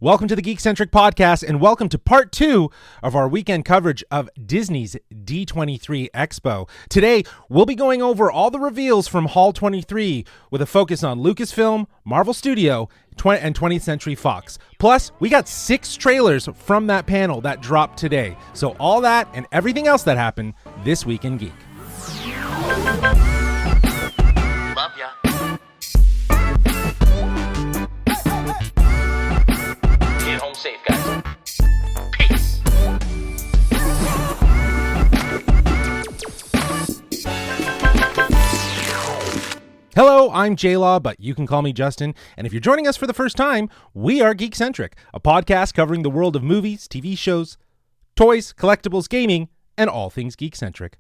Welcome to the Geekcentric podcast, and welcome to part 2 of our weekend coverage of Disney's D23 Expo. Today, we'll be going over all the reveals from Hall 23 with a focus on Lucasfilm, Marvel Studio, and 20th Century Fox. Plus, we got 6 trailers from that panel that dropped today. So all that and everything else that happened this week in Geek. Love ya. Get home safe, guys. Peace. Hello, I'm J-Law, but you can call me Justin. And if you're joining us for the first time, we are Geekcentric, a podcast covering the world of movies, TV shows, toys, collectibles, gaming, and all things Geekcentric.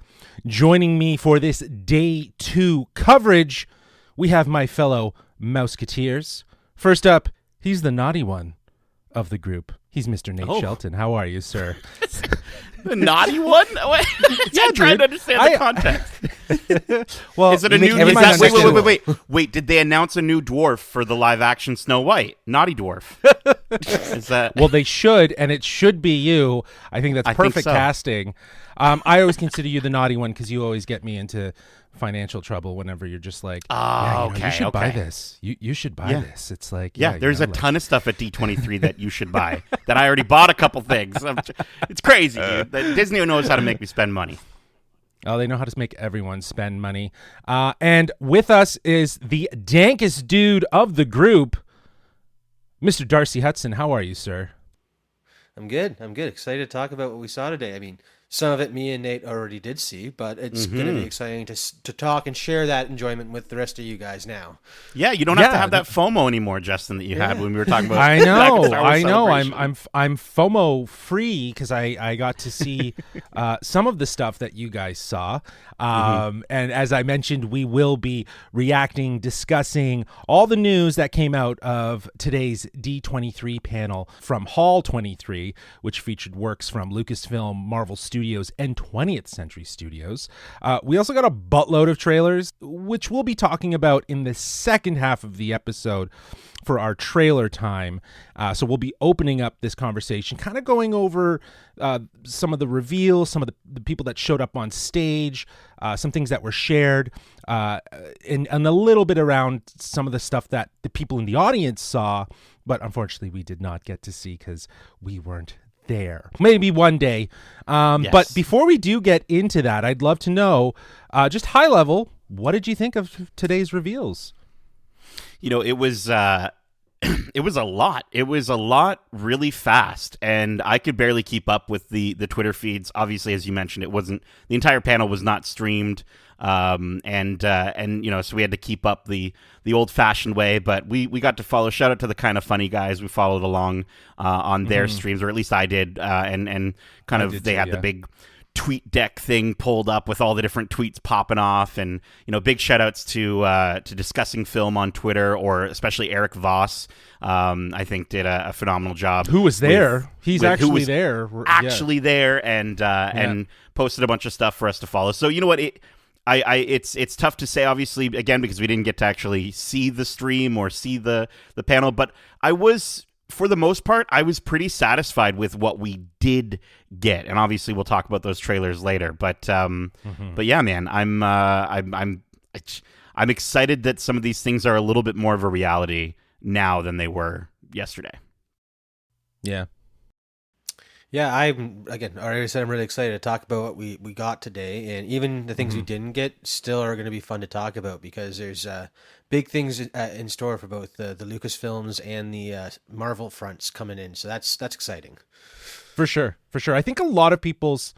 Joining me for this day 2 coverage, we have my fellow Mouseketeers. First up, he's the naughty one of the group. He's Mr. Nate Shelton. How are you, sir? The naughty one? I'm trying to understand the context. Well, Is it a new? Wait. Did they announce a new dwarf for the live-action Snow White? Naughty dwarf. Is that? Well, they should, and it should be you. I think that's perfect casting. I always consider you the naughty one because you always get me into financial trouble whenever you're just like, you should buy this. You should buy this. It's like, there's a ton of stuff at D23 that you should buy that I already bought a couple things. It's crazy, dude. Disney knows how to make me spend money. Oh, they know how to make everyone spend money. And with us is the dankest dude of the group, Mr. Darcy Hudson. How are you, sir? I'm good. Excited to talk about what we saw today. I mean, some of it me and Nate already did see, but it's going to be exciting to talk and share that enjoyment with the rest of you guys now. Yeah, you don't have to have that FOMO anymore, Justin, that you had when we were talking about. I know. I'm FOMO free because I got to see some of the stuff that you guys saw. And as I mentioned, we will be reacting, discussing all the news that came out of today's D23 panel from Hall 23, which featured works from Lucasfilm, Marvel Studios, and 20th Century Studios. We also got a buttload of trailers, which we'll be talking about in the second half of the episode for our trailer time. So we'll be opening up this conversation, kind of going over some of the reveals, some of the people that showed up on stage, some things that were shared, and a little bit around some of the stuff that the people in the audience saw, but unfortunately we did not get to see because we weren't there. Maybe one day. Yes. But before we do get into that, I'd love to know, just high level, what did you think of today's reveals? You know, it was it was a lot. It was a lot really fast, and I could barely keep up with the Twitter feeds. Obviously, as you mentioned, the entire panel was not streamed, and you know, so we had to keep up the old-fashioned way. But we got to follow. Shout out to the Kind of Funny guys. We followed along on their streams, or at least I did, and kind of they had the big tweet deck thing pulled up with all the different tweets popping off, and you know, big shout outs to Discussing Film on Twitter, or especially Eric Voss. I think did a phenomenal job. Who was there? He's actually there. Actually there, and posted a bunch of stuff for us to follow. So you know what, it's tough to say, obviously, again, because we didn't get to actually see the stream or see the panel, but for the most part, I was pretty satisfied with what we did get, and obviously we'll talk about those trailers later. But yeah, man, I'm excited that some of these things are a little bit more of a reality now than they were yesterday. Yeah. Yeah, already said I'm really excited to talk about what we got today, and even the things we didn't get still are going to be fun to talk about because there's big things in store for both the Lucasfilms and the Marvel fronts coming in, so that's exciting. For sure. I think a lot of people's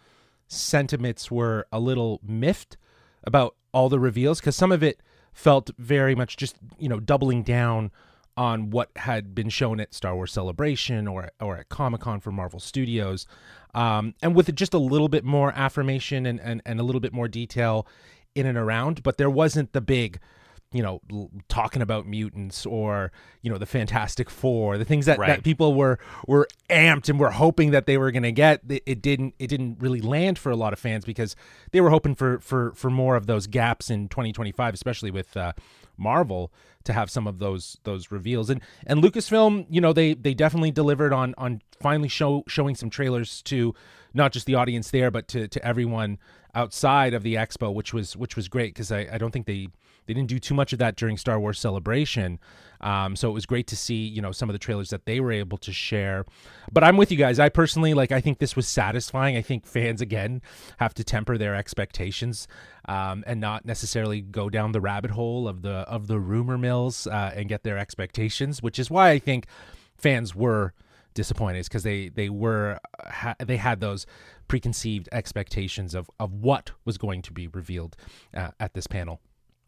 sentiments were a little miffed about all the reveals because some of it felt very much just, you know, doubling down on what had been shown at Star Wars Celebration or at Comic-Con for Marvel Studios, and with just a little bit more affirmation and a little bit more detail in and around, but there wasn't the big, you know, talking about mutants or, you know, the Fantastic Four, the things that people were amped and were hoping that they were going to get. It didn't really land for a lot of fans because they were hoping for more of those gaps in 2025, especially with Marvel. to have some of those reveals. And Lucasfilm, they definitely delivered on finally showing some trailers to not just the audience there, but to everyone outside of the expo, which was great, because I don't think they didn't do too much of that during Star Wars Celebration. So it was great to see, some of the trailers that they were able to share. But I'm with you guys. I personally, I think this was satisfying. I think fans, again, have to temper their expectations and not necessarily go down the rabbit hole of the rumor mills and get their expectations, which is why I think fans were disappointed, because they had those preconceived expectations of what was going to be revealed at this panel.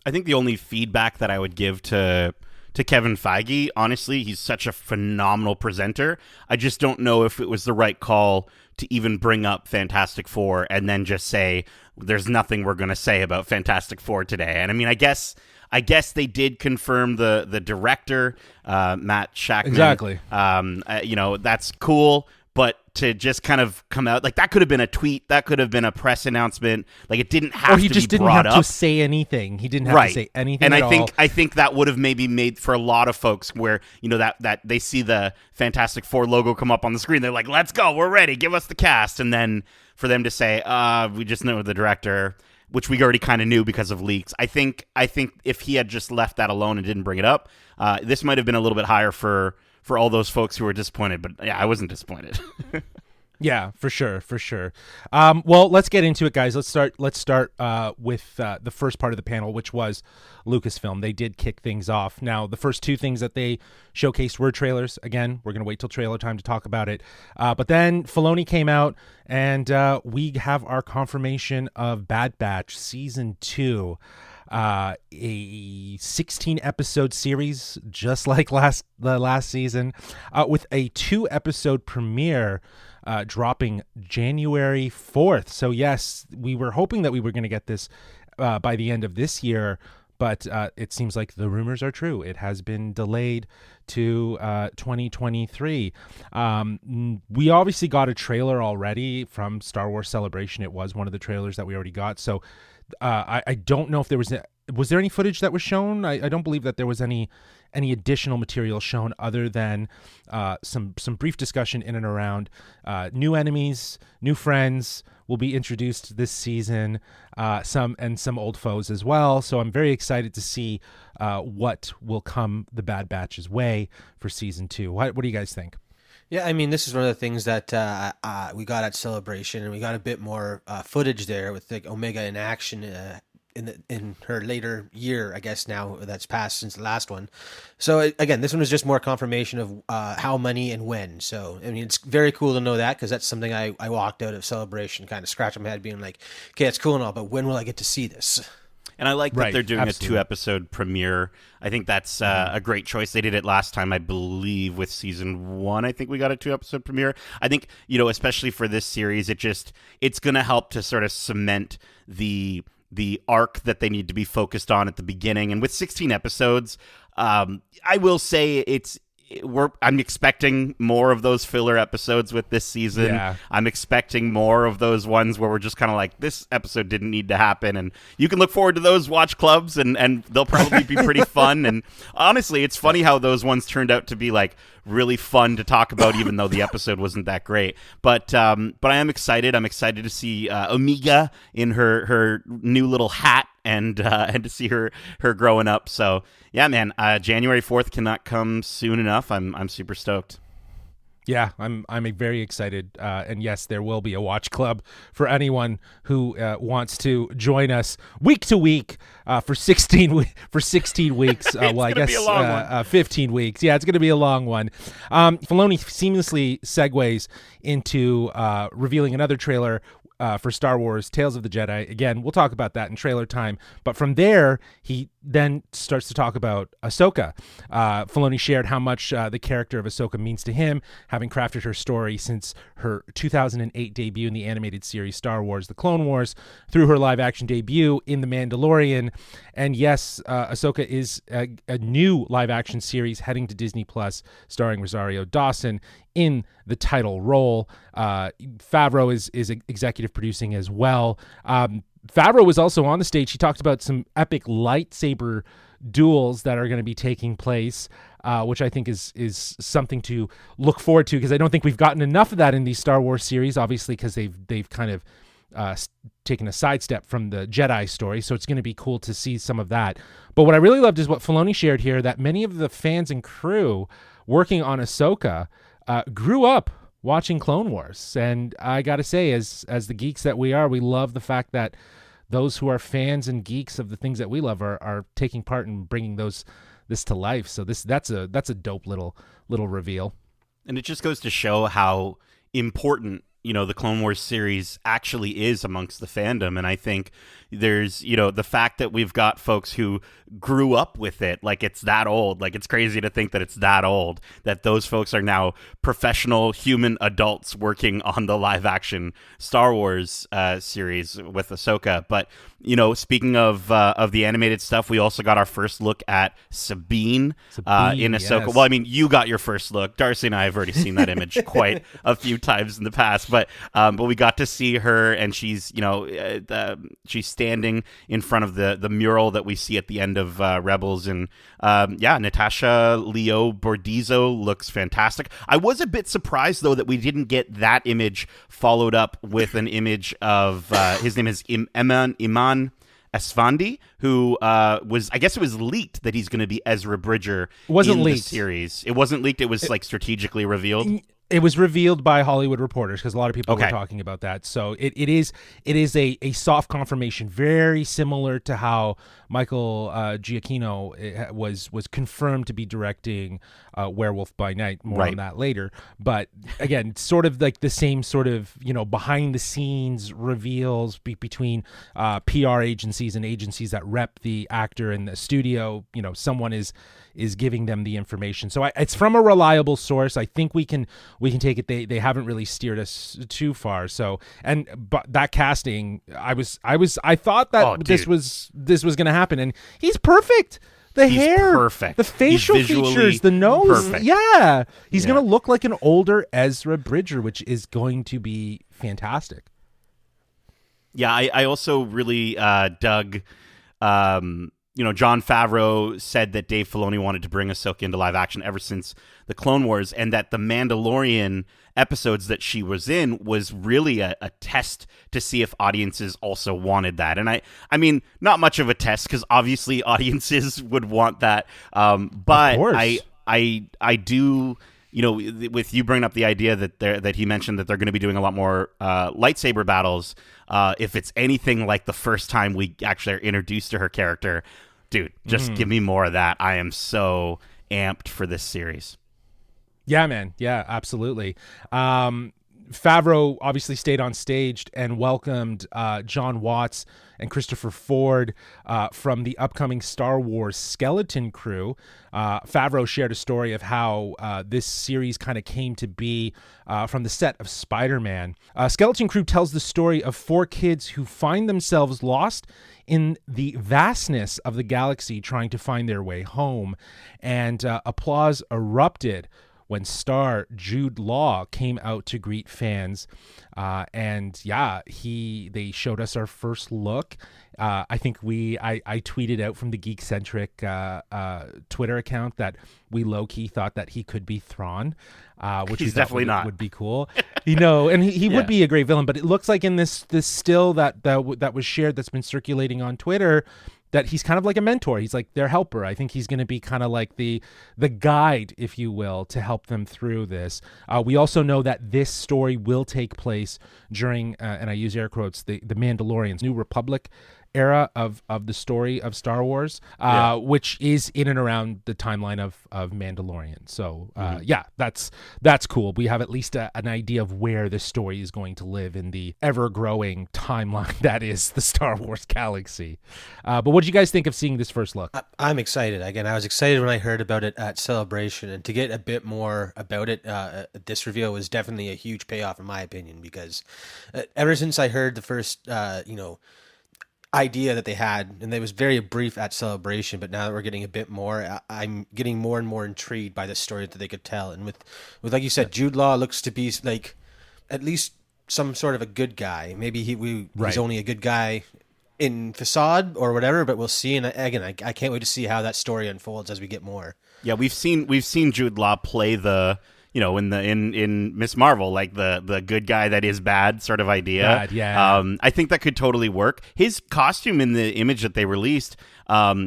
I think the only feedback that I would give to Kevin Feige, honestly, he's such a phenomenal presenter. I just don't know if it was the right call to even bring up Fantastic Four and then just say, there's nothing we're going to say about Fantastic Four today. And I mean, I guess they did confirm the director, Matt Shakman. Exactly. That's cool. But to just kind of come out, that could have been a tweet, that could have been a press announcement. It didn't have to be brought up. Or he just didn't have to say anything. He didn't have to say anything and at all. I think that would have maybe made for a lot of folks where, that they see the Fantastic Four logo come up on the screen. They're like, let's go, we're ready, give us the cast. And then for them to say, we just know the director, which we already kind of knew because of leaks. I think if he had just left that alone and didn't bring it up, this might have been a little bit higher for all those folks who were disappointed. But yeah, I wasn't disappointed. Yeah, for sure. Well, let's get into it, guys. Let's start with the first part of the panel, which was Lucasfilm. They did kick things off. Now, the first two things that they showcased were trailers. Again, we're going to wait till trailer time to talk about it. But then Filoni came out, and we have our confirmation of Bad Batch Season 2. A 16-episode series, just like the last season, with a 2-episode premiere dropping January 4th. So yes, we were hoping that we were going to get this by the end of this year, but it seems like the rumors are true. It has been delayed to 2023. We obviously got a trailer already from Star Wars Celebration. It was one of the trailers that we already got. So I don't know if there was there any footage that was shown? I don't believe that there was any additional material shown other than some brief discussion in and around new enemies, new friends will be introduced this season, some old foes as well. So I'm very excited to see what will come the Bad Batch's way for season 2. What do you guys think? Yeah, I mean, this is one of the things that we got at Celebration, and we got a bit more footage there with Omega in action in her later year, I guess now that's passed since the last one. So again, this one was just more confirmation of how many and when. So I mean, it's very cool to know that, because that's something I walked out of Celebration kind of scratching my head, being like, okay, it's cool and all, but when will I get to see this? And I like that they're doing absolutely. a 2-episode premiere. I think that's a great choice. They did it last time, I believe, with season 1. I think we got a 2-episode premiere. I think, especially for this series, it's going to help to sort of cement the arc that they need to be focused on at the beginning. And with 16 episodes, I will say I'm expecting more of those filler episodes with this season. Yeah. I'm expecting more of those ones where we're just kind of like, this episode didn't need to happen. And you can look forward to those watch clubs, and they'll probably be pretty fun. And honestly, it's funny how those ones turned out to be really fun to talk about, even though the episode wasn't that great. But I am excited. I'm excited to see Omega in her new little hat, and to see her growing up. So yeah, man, January 4th cannot come soon enough. I'm super stoked. Yeah, I'm very excited, and yes, there will be a watch club for anyone who wants to join us week to week for 16 weeks. Well, I guess 15 weeks. Yeah, it's going to be a long one. Filoni seamlessly segues into revealing another trailer for Star Wars Tales of the Jedi. Again, we'll talk about that in trailer time. But from there, he then starts to talk about Ahsoka. Filoni shared how much the character of Ahsoka means to him, having crafted her story since her 2008 debut in the animated series Star Wars The Clone Wars, through her live-action debut in The Mandalorian. And yes, Ahsoka is a new live-action series heading to Disney Plus, starring Rosario Dawson in the title role. Favreau is executive producing as well. Favreau was also on the stage. He talked about some epic lightsaber duels that are going to be taking place, which I think is something to look forward to, because I don't think we've gotten enough of that in these Star Wars series, obviously, because they've kind of taken a sidestep from the Jedi story. So it's going to be cool to see some of that. But what I really loved is what Filoni shared here, that many of the fans and crew working on Ahsoka grew up watching Clone Wars. And I got to say, as the geeks that we are, we love the fact that those who are fans and geeks of the things that we love are taking part in bringing this to life. So that's a dope little reveal. And it just goes to show how important, the Clone Wars series actually is amongst the fandom. And I think there's, the fact that we've got folks who grew up with it, like it's that old, like it's crazy to think that it's that old, that those folks are now professional human adults working on the live action Star Wars series with Ahsoka. But, speaking of the animated stuff, we also got our first look at Sabine in Ahsoka. Yes. Well, I mean, you got your first look. Darcy and I have already seen that image quite a few times in the past, but we got to see her, and she's, she's standing in front of the mural that we see at the end of Rebels, and Natasha Leo Bordizzo looks fantastic. I was a bit surprised though that we didn't get that image followed up with an image of his name is Iman Esfandi, who I guess it was leaked that he's going to be Ezra Bridger in the series. It wasn't leaked. It was like strategically revealed. It was revealed by Hollywood Reporters, because a lot of people were talking about that. So it is a soft confirmation, very similar to how Michael Giacchino was confirmed to be directing Werewolf by Night. More on that later. But again, sort of like the same sort of behind the scenes reveals between PR agencies and agencies that rep the actor and the studio. Someone is giving them the information. So it's from a reliable source. I think we can take it. They haven't really steered us too far. So but that casting, I thought that this was going to happen, and he's perfect. He's hair, perfect. The facial features, the nose. Perfect. Yeah. He's going to look like an older Ezra Bridger, which is going to be fantastic. Yeah, I also really dug Jon Favreau said that Dave Filoni wanted to bring Ahsoka into live action ever since the Clone Wars, and that the Mandalorian episodes that she was in was really a test to see if audiences also wanted that. And I mean, not much of a test, because obviously audiences would want that. But I do, with you bringing up the idea that he mentioned that they're going to be doing a lot more lightsaber battles. If it's anything like the first time we actually are introduced to her character, dude, just give me more of that. I am so amped for this series. Yeah, man. Yeah, absolutely. Favreau obviously stayed on stage and welcomed John Watts and Christopher Ford from the upcoming Star Wars Skeleton Crew. Favreau shared a story of how this series kind of came to be from the set of Spider-Man. Skeleton Crew tells the story of 4 kids who find themselves lost in the vastness of the galaxy trying to find their way home. And applause erupted when star Jude Law came out to greet fans. They showed us our first look. I think I tweeted out from the Geekcentric Twitter account that we low-key thought that he could be Thrawn, which he's definitely not. Would be cool. And he would be a great villain, but it looks like in this still that was shared, that's been circulating on Twitter, that he's kind of like a mentor. He's like their helper. I think he's going to be kind of like the guide, if you will, to help them through this. We also know that this story will take place during, and I use air quotes, the Mandalorian's New Republic era of the story of Star Wars, which is in and around the timeline of Mandalorian. So that's cool. We have at least an idea of where this story is going to live in the ever-growing timeline that is the Star Wars galaxy. But what did you guys think of seeing this first look? I'm excited. Again, I was excited when I heard about it at Celebration, and to get a bit more about it, this reveal was definitely a huge payoff in my opinion, because ever since I heard the first, idea that they had, and it was very brief at Celebration, but now that we're getting a bit more, I'm getting more and more intrigued by the story that they could tell. And with like you said, Jude Law looks to be like at least some sort of a good guy. Maybe he's only a good guy in facade or whatever, but we'll see. And again, I can't wait to see how that story unfolds as we get more. Yeah, we've seen Jude Law play the, in Miss Marvel, like the good guy that is bad sort of idea. Bad, yeah. I think that could totally work. His costume in the image that they released,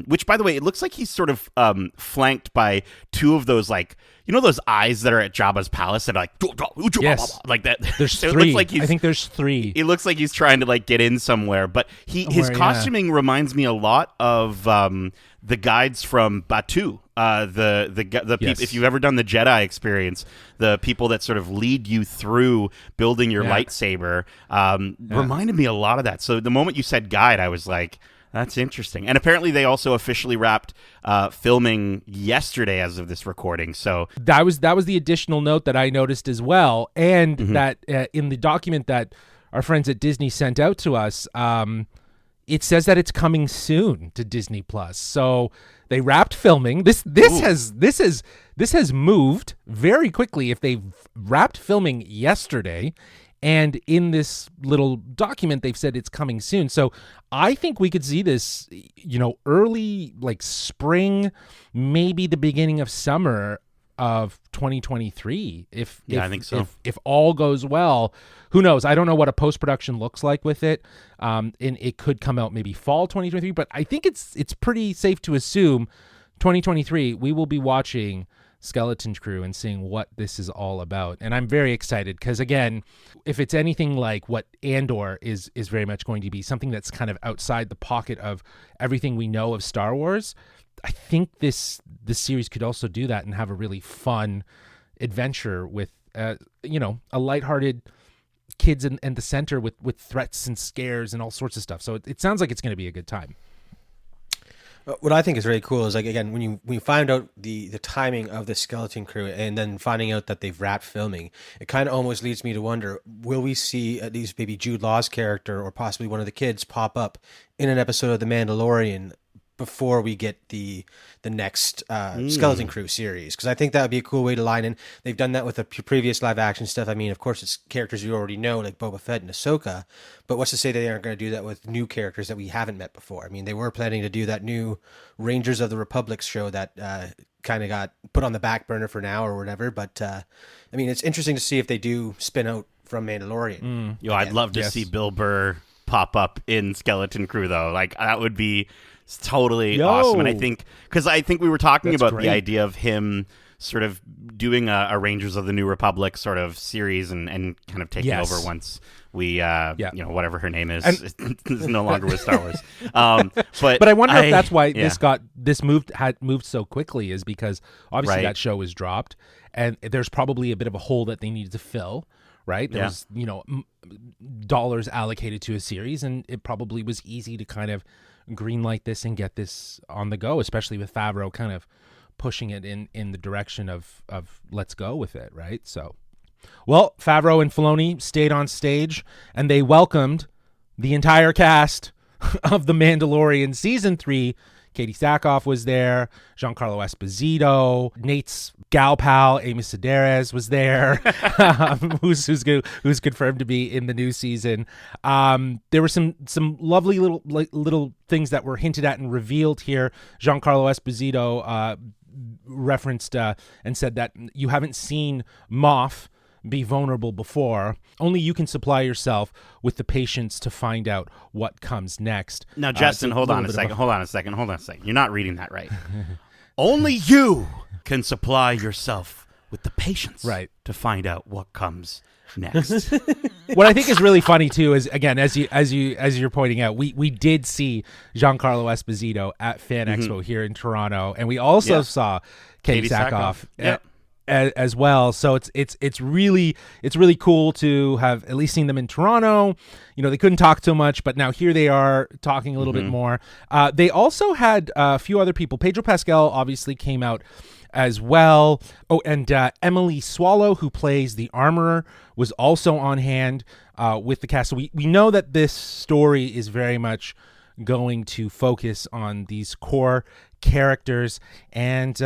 which by the way, it looks like he's sort of flanked by two of those, like, those eyes that are at Jabba's palace that are like, yes. like that. There's So three. It looks like I think there's three. It looks like he's trying to like get in somewhere, but his costuming reminds me a lot of the guides from Batuu. The people, Yes. if you've ever done the Jedi experience, the people that sort of lead you through building your lightsaber, reminded me a lot of that. So the moment you said guide, I was like, that's interesting. And apparently they also officially wrapped filming yesterday as of this recording. So that was the additional note that I noticed as well, and that in the document that our friends at Disney sent out to us, it says that it's coming soon to Disney Plus. So they wrapped filming. This has moved very quickly. If they've wrapped filming yesterday, and in this little document they've said it's coming soon. So I think we could see this, early, like spring, maybe the beginning of summer of 2023. I think so. If all goes well, who knows? I don't know what a post-production looks like with it. And it could come out maybe fall 2023, but I think it's pretty safe to assume 2023 we will be watching Skeleton Crew and seeing what this is all about. And I'm very excited because, again, if it's anything like what Andor is very much going to be, something that's kind of outside the pocket of everything we know of Star Wars, I think this series could also do that and have a really fun adventure with a lighthearted kids in the center with threats and scares and all sorts of stuff. So it sounds like it's going to be a good time. What I think is really cool is, like, again, when you find out the timing of the Skeleton Crew and then finding out that they've wrapped filming, it kind of almost leads me to wonder, will we see at least maybe Jude Law's character or possibly one of the kids pop up in an episode of The Mandalorian before we get the next Skeleton Crew series? Because I think that would be a cool way to line in. They've done that with the previous live action stuff. I mean, of course, it's characters you already know, like Boba Fett and Ahsoka, but what's to say they aren't going to do that with new characters that we haven't met before? I mean, they were planning to do that new Rangers of the Republic show that kind of got put on the back burner for now or whatever, but I mean, it's interesting to see if they do spin out from Mandalorian. I'd love to see Bill Burr pop up in Skeleton Crew, though. Like, that would be totally awesome. And I think we were talking about great. the idea of him sort of doing a Rangers of the New Republic sort of series and kind of taking over once we whatever her name is is no longer with Star Wars. But I wonder if that's why this had moved so quickly, is because obviously that show was dropped and there's probably a bit of a hole that they needed to fill. Right? There was, dollars allocated to a series, and it probably was easy to kind of greenlight this and get this on the go, especially with Favreau kind of pushing it in the direction of let's go with it, right? So, well, Favreau and Filoni stayed on stage, and they welcomed the entire cast of The Mandalorian Season 3. Katie Sackhoff was there. Giancarlo Esposito, Nate's gal pal Amy Sedaris was there, who's confirmed to be in the new season. There were some lovely little things that were hinted at and revealed here. Giancarlo Esposito referenced and said that you haven't seen Moff be vulnerable before. Only you can supply yourself with the patience to find out what comes next. Now, Justin, hold on a second. You're not reading that right. Only you can supply yourself with the patience to find out what comes next. What I think is really funny too is, again, as you're pointing out, we did see Giancarlo Esposito at Fan Expo here in Toronto, and we also saw Katie Sackhoff. As well, so it's really cool to have at least seen them in Toronto. They couldn't talk so much, but now here they are talking a little bit more. They also had a few other people. Pedro Pascal obviously came out as well. Oh, and Emily Swallow, who plays the Armorer, was also on hand with the cast. So we know that this story is very much going to focus on these core characters, and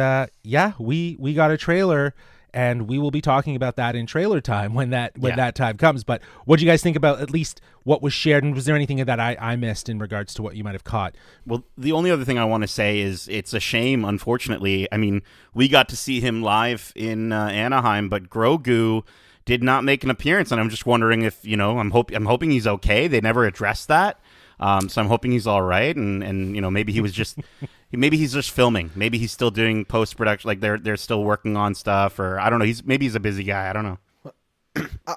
we got a trailer, and we will be talking about that in trailer time when that time comes. But what do you guys think about at least what was shared, and was there anything that I missed in regards to what you might have caught? Well, the only other thing I want to say is it's a shame, unfortunately. I mean, we got to see him live in Anaheim, but Grogu did not make an appearance, and I'm just wondering if, I'm hoping he's okay. They never addressed that, so I'm hoping he's all right, and maybe he was just maybe he's just filming. Maybe he's still doing post production, like they're still working on stuff, or I don't know. Maybe he's a busy guy. I don't know.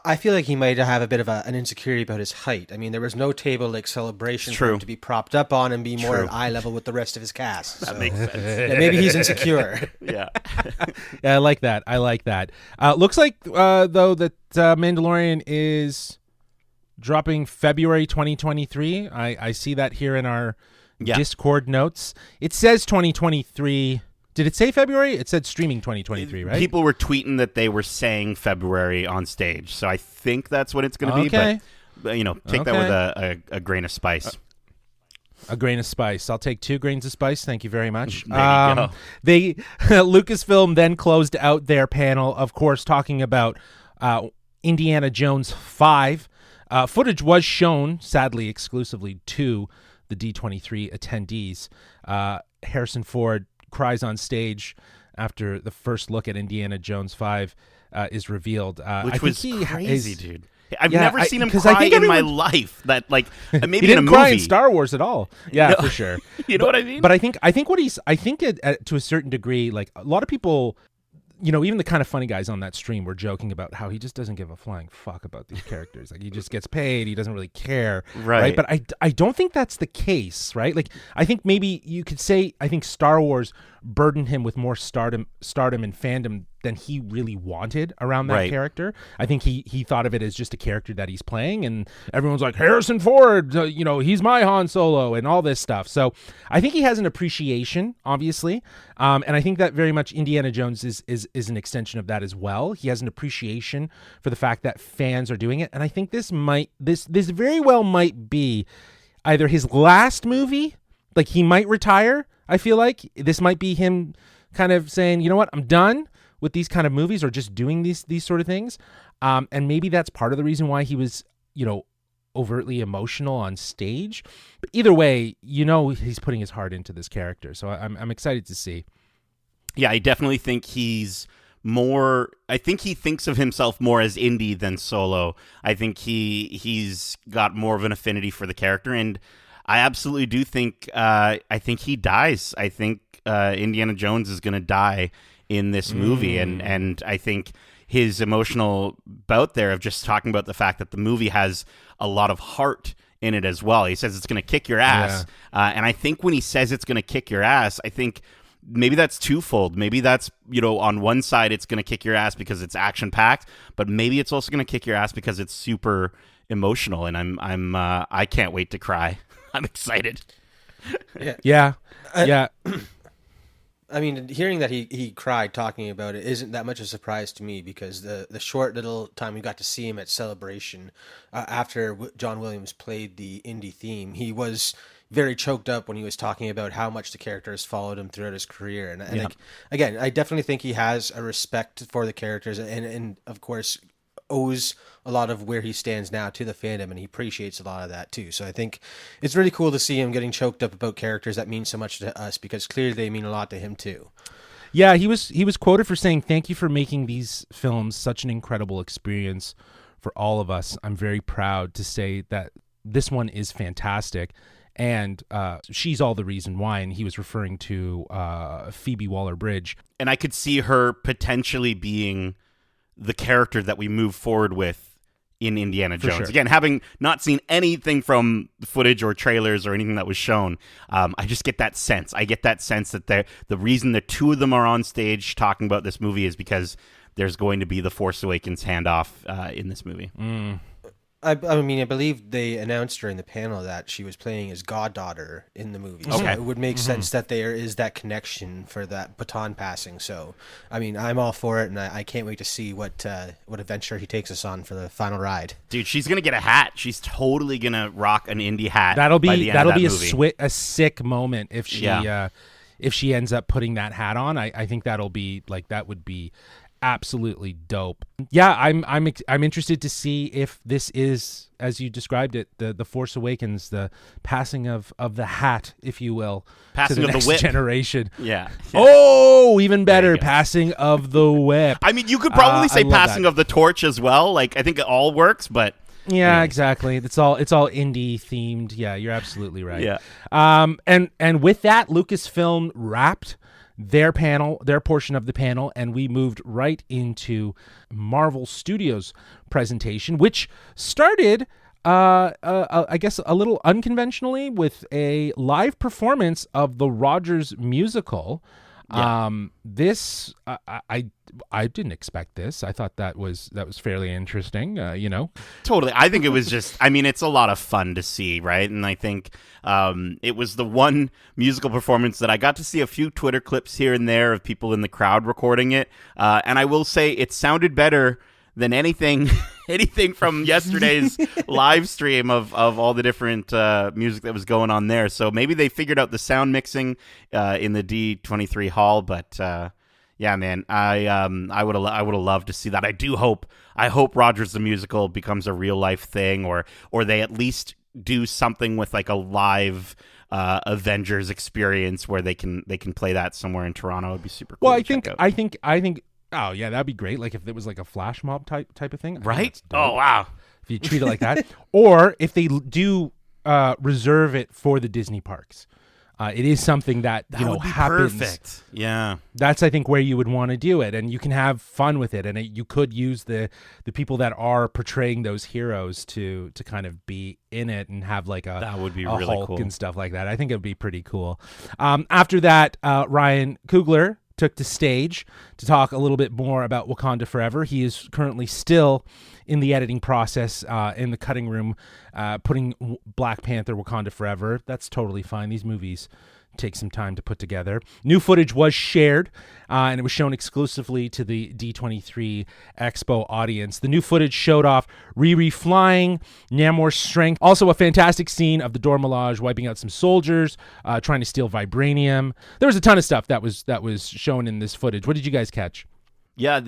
I feel like he might have a bit of an insecurity about his height. I mean, there was no table like celebration for him to be propped up on and be more at eye level with the rest of his cast. That makes sense. Yeah, maybe he's insecure. Yeah. Yeah, I like that. Looks like though that Mandalorian is dropping February 2023. I see that here in our Discord notes. It says 2023. Did it say February? It said streaming 2023, right? People were tweeting that they were saying February on stage, so I think that's what it's going to be. Okay. But take that with a grain of spice. A grain of spice. I'll take 2 grains of spice. Thank you very much. There you go. Lucasfilm then closed out their panel, of course, talking about Indiana Jones 5. Footage was shown, sadly, exclusively to the D23 attendees. Harrison Ford cries on stage after the first look at Indiana Jones 5 is revealed. Which was crazy, dude. I've never seen him cry in my life. That maybe he didn't in a cry movie. in Star Wars at all. Yeah, for sure. You know what I mean? But I think to a certain degree, like a lot of people, even the kind of funny guys on that stream were joking about how he just doesn't give a flying fuck about these characters. Like he just gets paid. He doesn't really care. Right. But I don't think that's the case, right? Like I think maybe you could say, I think Star Wars burdened him with more stardom and fandom than he really wanted around that character. I think he thought of it as just a character that he's playing, and everyone's like, Harrison Ford, he's my Han Solo and all this stuff. So I think he has an appreciation, obviously, and I think that very much Indiana Jones is an extension of that as well. He has an appreciation for the fact that fans are doing it, and I think this very well might be either his last movie, like he might retire. I feel like this might be him kind of saying, you know what, I'm done with these kind of movies or just doing these sort of things. And maybe that's part of the reason why he was, overtly emotional on stage. But either way, he's putting his heart into this character. So I'm excited to see. Yeah, I definitely think he's more. I think he thinks of himself more as Indy than Solo. I think he's got more of an affinity for the character, and I absolutely do think. I think he dies. I think Indiana Jones is going to die in this movie, and I think his emotional bout there of just talking about the fact that the movie has a lot of heart in it as well. He says it's going to kick your ass, and I think when he says it's going to kick your ass, I think maybe that's twofold. Maybe that's, on one side it's going to kick your ass because it's action packed, but maybe it's also going to kick your ass because it's super emotional. And I can't wait to cry. I'm excited. Yeah. I mean, hearing that he cried talking about it isn't that much a surprise to me, because the short little time we got to see him at Celebration after John Williams played the Indy theme, he was very choked up when he was talking about how much the character has followed him throughout his career. And like, again, I definitely think he has a respect for the characters and of course owes a lot of where he stands now to the fandom, and he appreciates a lot of that too. So I think it's really cool to see him getting choked up about characters that mean so much to us, because clearly they mean a lot to him too. Yeah, he was quoted for saying, "Thank you for making these films such an incredible experience for all of us. I'm very proud to say that this one is fantastic, and she's all the reason why." And he was referring to Phoebe Waller-Bridge. And I could see her potentially being the character that we move forward with in Indiana Jones. Sure. Again, having not seen anything from footage or trailers or anything that was shown, I just get that sense. I get that sense that the reason the two of them are on stage talking about this movie is because there's going to be the Force Awakens handoff in this movie. I mean, I believe they announced during the panel that she was playing his goddaughter in the movie. So it would make sense that there is that connection for that baton passing. So, I mean, I'm all for it, and I can't wait to see what adventure he takes us on for the final ride. Dude, she's gonna get a hat. She's totally gonna rock an Indy hat. That'll by be the end of that movie. a sick moment if she ends up putting that hat on. I think that'll be like, that would be absolutely dope. Yeah, I'm interested to see if this is, as you described it, the Force Awakens, the passing of the hat, if you will, Passing to the of the next whip. generation. Yeah. Oh, even better, you go. passing of the whip. I mean, you could probably I say love passing that. of the torch as well. Like, I think it all works, but Yeah, anyways. exactly. It's all indie themed. Yeah, you're absolutely right. Yeah. And with that, Lucasfilm wrapped their portion of the panel, and we moved right into Marvel Studios presentation, which started I guess a little unconventionally with a live performance of the Rogers musical. Yeah. This I didn't expect this. I thought that was fairly interesting. Totally. I think it was just, I mean, it's a lot of fun to see, right? And I think it was the one musical performance that I got to see a few Twitter clips here and there of people in the crowd recording it. And I will say it sounded better than anything from yesterday's live stream of all the different music that was going on there. So maybe they figured out the sound mixing in the D23 hall, but yeah, man, I would have loved to see that. I hope Rogers the Musical becomes a real life thing, or they at least do something with like a live Avengers experience where they can play that somewhere in Toronto. It'd be super cool. Well, to check out. I think. Oh yeah, that'd be great. Like if it was like a flash mob type of thing, I think Right? that's dope. Oh wow. If you treat it like that, or if they do reserve it for the Disney parks, it is something that Would be happens. perfect. Yeah. That's I think where you would want to do it, and you can have fun with it, and you could use the people that are portraying those heroes to kind of be in it and have like That would be a really Hulk cool. and stuff like that. I think it would be pretty cool. After that, Ryan Coogler took the stage to talk a little bit more about Wakanda Forever. He is currently still in the editing process in the cutting room, putting Black Panther Wakanda Forever. That's totally fine. These movies take some time to put together. New footage was shared, and it was shown exclusively to the D23 Expo audience. The new footage showed off Riri flying, Namor's strength, also a fantastic scene of the Dora Milaje wiping out some soldiers, trying to steal vibranium. There was a ton of stuff that was shown in this footage. What did you guys catch? Yeah,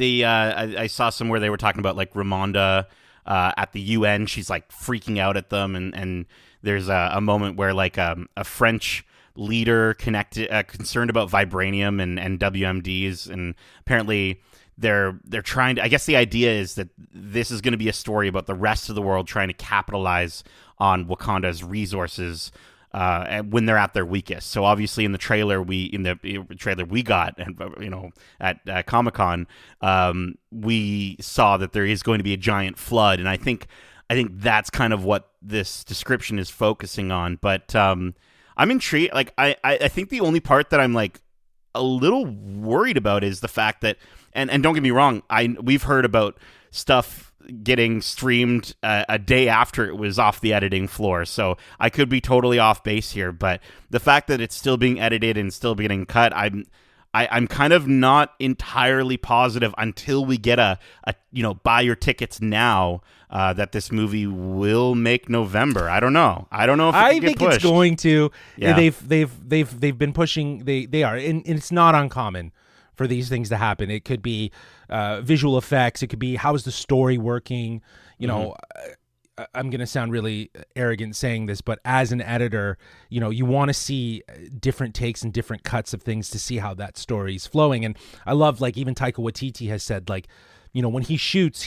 I saw somewhere they were talking about like Ramonda at the UN. She's like freaking out at them, and there's a moment where like a French leader concerned about vibranium and WMDs, and apparently they're trying to, I guess the idea is that this is going to be a story about the rest of the world trying to capitalize on Wakanda's resources when they're at their weakest. So obviously in the trailer we got, and at Comic-Con, we saw that there is going to be a giant flood, and I think that's kind of what this description is focusing on. But I'm intrigued. Like I think the only part that I'm like a little worried about is the fact that, and don't get me wrong, we've heard about stuff getting streamed a day after it was off the editing floor, so I could be totally off base here, but the fact that it's still being edited and still getting cut, I'm kind of not entirely positive until we get a buy your tickets now that this movie will make November. I don't know if I think it's going to. Yeah. They've been pushing. They are, and it's not uncommon for these things to happen. It could be visual effects. It could be how is the story working. I'm going to sound really arrogant saying this, but as an editor, you want to see different takes and different cuts of things to see how that story is flowing. And I love, like, even Taika Waititi has said, like, when he shoots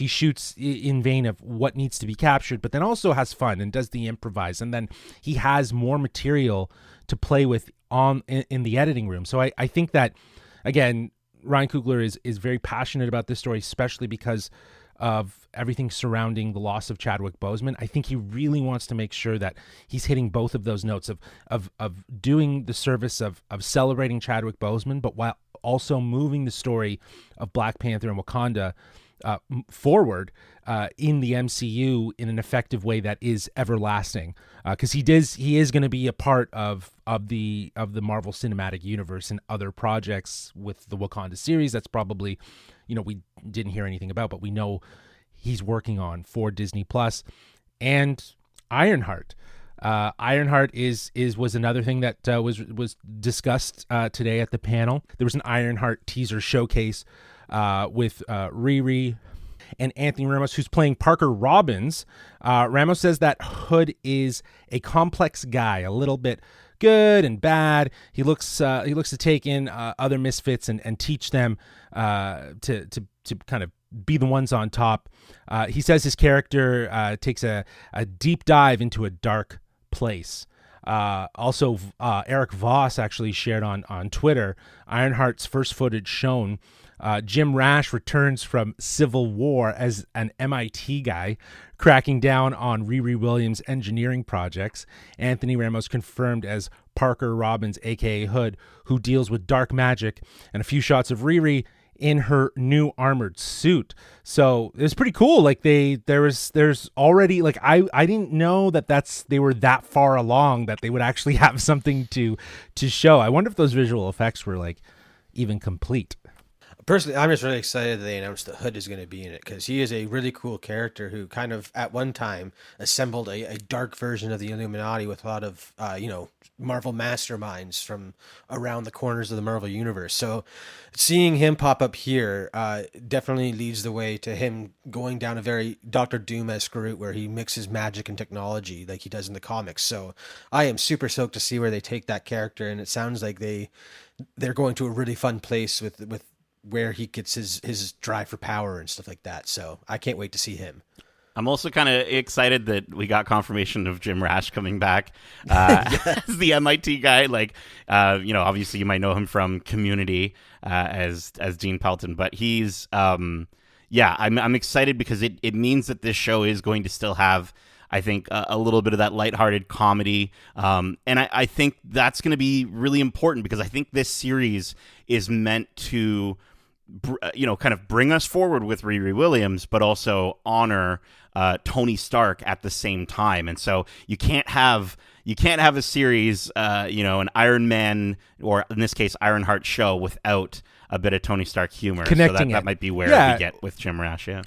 in vein of what needs to be captured, but then also has fun and does the improvise. And then he has more material to play with in the editing room. So I think that, again, Ryan Coogler is very passionate about this story, especially because of everything surrounding the loss of Chadwick Boseman. I think he really wants to make sure that he's hitting both of those notes of doing the service of celebrating Chadwick Boseman, but while also moving the story of Black Panther and Wakanda forward in the MCU in an effective way that is everlasting, because he is going to be a part of the Marvel Cinematic Universe and other projects with the Wakanda series. That's probably we didn't hear anything about, but we know he's working on for Disney Plus. And Ironheart. Ironheart was another thing that was discussed today at the panel. There was an Ironheart teaser showcase with Riri and Anthony Ramos, who's playing Parker Robbins. Ramos says that Hood is a complex guy, a little bit good and bad. He looks to take in other misfits and teach them to kind of be the ones on top. He says his character takes a deep dive into a dark place. Also, Eric Voss actually shared on Twitter Ironheart's first footage shown. Jim Rash returns from Civil War as an MIT guy, cracking down on Riri Williams' engineering projects. Anthony Ramos confirmed as Parker Robbins, aka Hood, who deals with dark magic, and a few shots of Riri in her new armored suit. So it was pretty cool. Like there's already, like, I didn't know they were that far along that they would actually have something to show. I wonder if those visual effects were like even complete. Personally, I'm just really excited that they announced that Hood is going to be in it, because he is a really cool character who kind of at one time assembled a dark version of the Illuminati with a lot of Marvel masterminds from around the corners of the Marvel universe. So seeing him pop up here definitely leads the way to him going down a very Doctor Doom-esque route where he mixes magic and technology like he does in the comics. So I am super stoked to see where they take that character, and it sounds like they're going to a really fun place with where he gets his drive for power and stuff like that. So I can't wait to see him. I'm also kind of excited that we got confirmation of Jim Rash coming back as the MIT guy. Like, obviously you might know him from Community as Dean Pelton, but he's, I'm excited because it means that this show is going to still have, I think, a little bit of that lighthearted comedy. And I think that's going to be really important, because I think this series is meant to, kind of bring us forward with Riri Williams, but also honor Tony Stark at the same time. And so you can't have a series, an Iron Man, or in this case, Ironheart show without a bit of Tony Stark humor. Connecting so that might be where we get with Jim Rash. Yeah.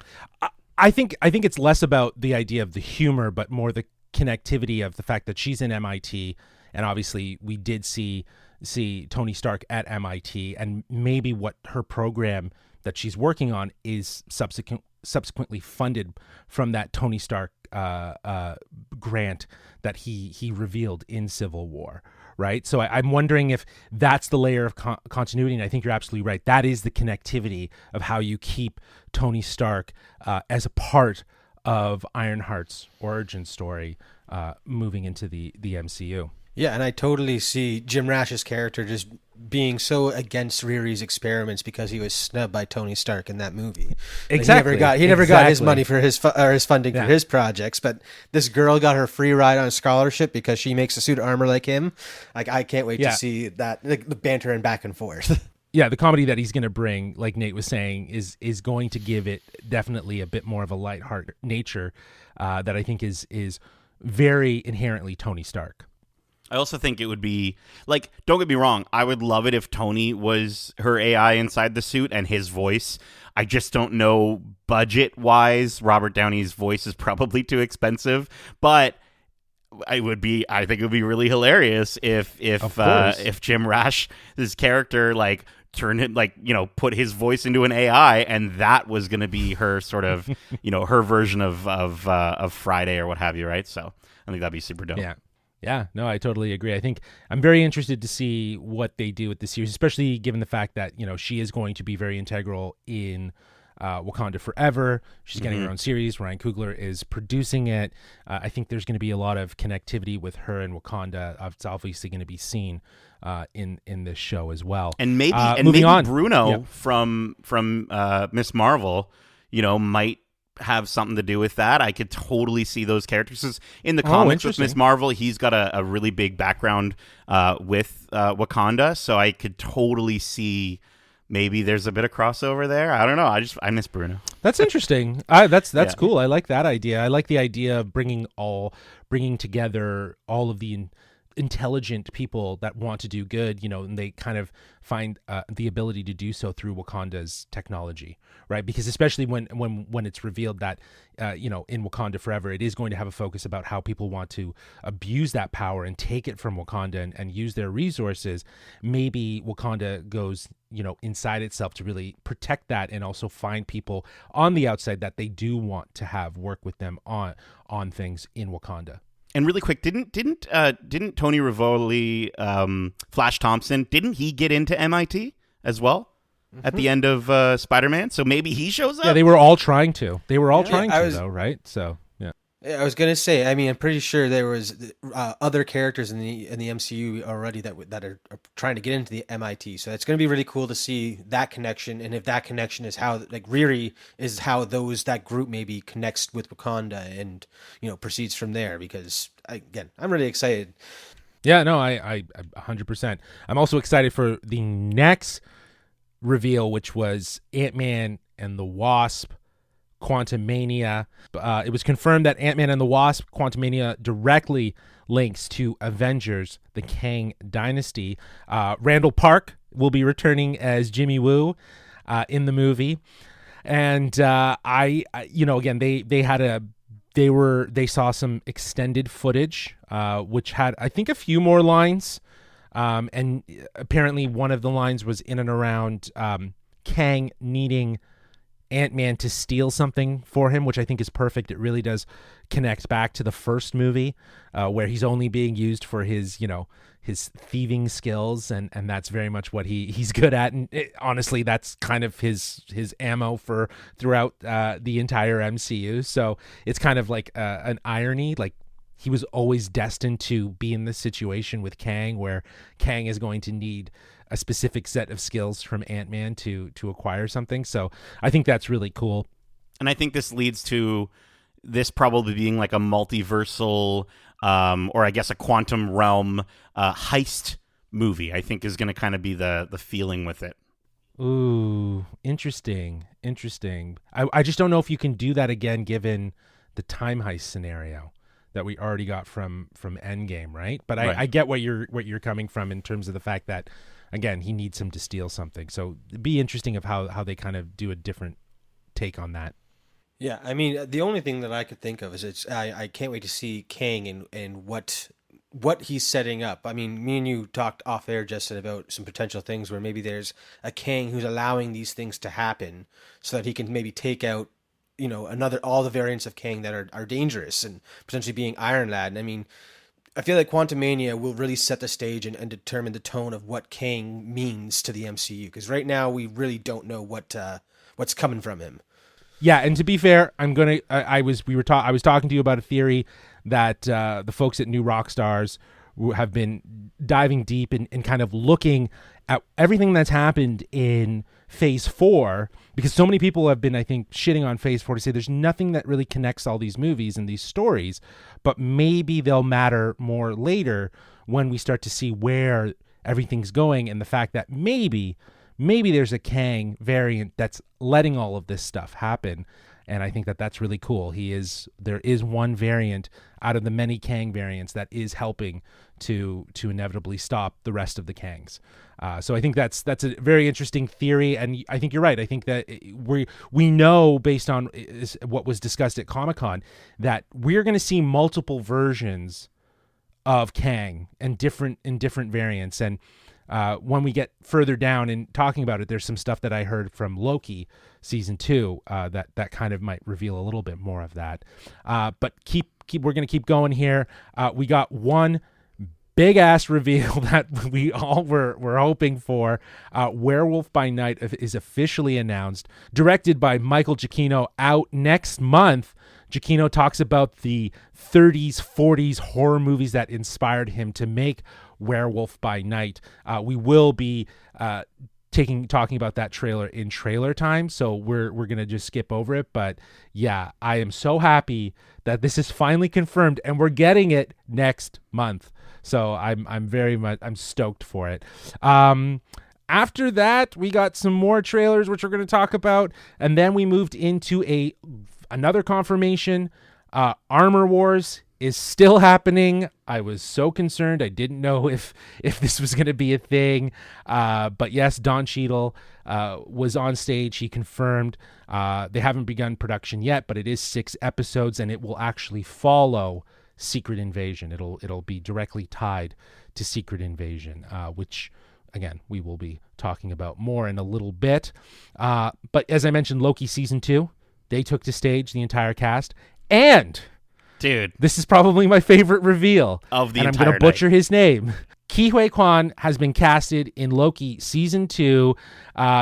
I think it's less about the idea of the humor, but more the connectivity of the fact that she's in MIT, and obviously we did see Tony Stark at MIT, and maybe what her program that she's working on is subsequently funded from that Tony Stark grant that he revealed in Civil War. Right. So I'm wondering if that's the layer of continuity. And I think you're absolutely right. That is the connectivity of how you keep Tony Stark as a part of Ironheart's origin story moving into the MCU. Yeah, and I totally see Jim Rash's character just being so against Riri's experiments because he was snubbed by Tony Stark in that movie. Exactly. He never got his money for his funding for his projects, but this girl got her free ride on a scholarship because she makes a suit of armor like him. Like, I can't wait to see that, like, the banter and back and forth. Yeah, the comedy that he's going to bring, like Nate was saying, is going to give it definitely a bit more of a lighthearted nature that I think is very inherently Tony Stark. I also think it would be, like, don't get me wrong, I would love it if Tony was her AI inside the suit and his voice. I just don't know budget-wise. Robert Downey's voice is probably too expensive, but I think it would be really hilarious if Jim Rash's character, like, turned it, like, put his voice into an AI, and that was going to be her sort of, her version of Friday or what have you, right? So I think that'd be super dope. Yeah, no, I totally agree. I think I'm very interested to see what they do with the series, especially given the fact that, she is going to be very integral in Wakanda Forever. She's getting her own series. Ryan Coogler is producing it. I think there's going to be a lot of connectivity with her and Wakanda. It's obviously going to be seen in this show as well. And maybe Bruno from Miss Marvel, might have something to do with that. I could totally see those characters. In the comics with Miss Marvel, he's got a really big background with Wakanda, so I could totally see maybe there's a bit of crossover there. I don't know. I miss Bruno. That's interesting. That's cool. I like that idea. I like the idea of bringing together all of the intelligent people that want to do good, and they kind of find the ability to do so through Wakanda's technology, right? Because especially when it's revealed that in Wakanda Forever, it is going to have a focus about how people want to abuse that power and take it from Wakanda and use their resources. Maybe Wakanda goes inside itself to really protect that, and also find people on the outside that they do want to have work with them on things in Wakanda. And really quick, didn't Tony Rivoli, Flash Thompson, didn't he get into MIT as well at the end of Spider-Man? So maybe he shows up. Yeah, they were all trying to. Though, right? So yeah. I was gonna say. I mean, I'm pretty sure there was other characters in the MCU already that are trying to get into the MIT. So it's gonna be really cool to see that connection, and if that connection is how Riri is how that group maybe connects with Wakanda and proceeds from there. Because again, I'm really excited. Yeah, no, I 100%. I'm also excited for the next reveal, which was Ant-Man and the Wasp. Quantumania. It was confirmed that Ant-Man and the Wasp Quantumania directly links to Avengers, the Kang Dynasty. Randall Park will be returning as Jimmy Woo in the movie. And again, they saw some extended footage, which had, I think, a few more lines. And apparently one of the lines was in and around Kang needing Ant-Man to steal something for him, which I think is perfect. It really does connect back to the first movie, where he's only being used for his thieving skills, and that's very much what he's good at. And honestly, that's kind of his ammo for throughout the entire MCU. So it's kind of like an irony, like he was always destined to be in this situation with Kang, where Kang is going to need a specific set of skills from Ant-Man to acquire something. So I think that's really cool. And I think this leads to this probably being like a multiversal, or I guess a quantum realm heist movie, I think is going to kind of be the feeling with it. Ooh, interesting. I just don't know if you can do that again, given the time heist scenario that we already got from Endgame, right? But I get what you're coming from in terms of the fact that, again, he needs him to steal something. So it'd be interesting of how they kind of do a different take on that. Yeah, I mean, the only thing that I could think of is I can't wait to see Kang and what he's setting up. I mean, me and you talked off air, Justin, about some potential things where maybe there's a Kang who's allowing these things to happen so that he can maybe take out all the variants of Kang that are dangerous and potentially being Iron Lad. And I mean, I feel like Quantumania will really set the stage and determine the tone of what Kang means to the MCU. Because right now we really don't know what's coming from him. Yeah, and to be fair, I was talking to you about a theory that the folks at New Rockstars have been diving deep and kind of looking at everything that's happened in Phase 4, because so many people have been, I think, shitting on Phase 4 to say there's nothing that really connects all these movies and these stories, but maybe they'll matter more later when we start to see where everything's going, and the fact that maybe there's a Kang variant that's letting all of this stuff happen. And I think that's really cool. There is one variant out of the many Kang variants that is helping to inevitably stop the rest of the Kangs. So I think that's a very interesting theory, and I think you're right. I think that we know, based on what was discussed at Comic-Con, that we're going to see multiple versions of Kang and different variants. And when we get further down in talking about it, there's some stuff that I heard from Loki season 2 that kind of might reveal a little bit more of that. But we're going to keep going here. We got one big ass reveal that we all were hoping for. Werewolf by Night is officially announced, directed by Michael Giacchino, out next month. Giacchino talks about the 30s, 40s horror movies that inspired him to make Werewolf by Night. We will be talking about that trailer in trailer time, so we're gonna just skip over it. But yeah, I am so happy that this is finally confirmed and we're getting it next month. So I'm stoked for it. After that, we got some more trailers which we're going to talk about, and then we moved into another confirmation. Armor Wars is still happening. I was so concerned. I didn't know if this was going to be a thing. But yes, Don Cheadle was on stage. He confirmed they haven't begun production yet, but it is 6 episodes, and it will actually follow Secret Invasion. It'll be directly tied to Secret Invasion, which again, we will be talking about more in a little bit. But as I mentioned, Loki season 2, they took to stage the entire cast, and dude, this is probably my favorite reveal of the and entire I'm going to butcher his name. Ke Huy Quan has been casted in Loki season 2.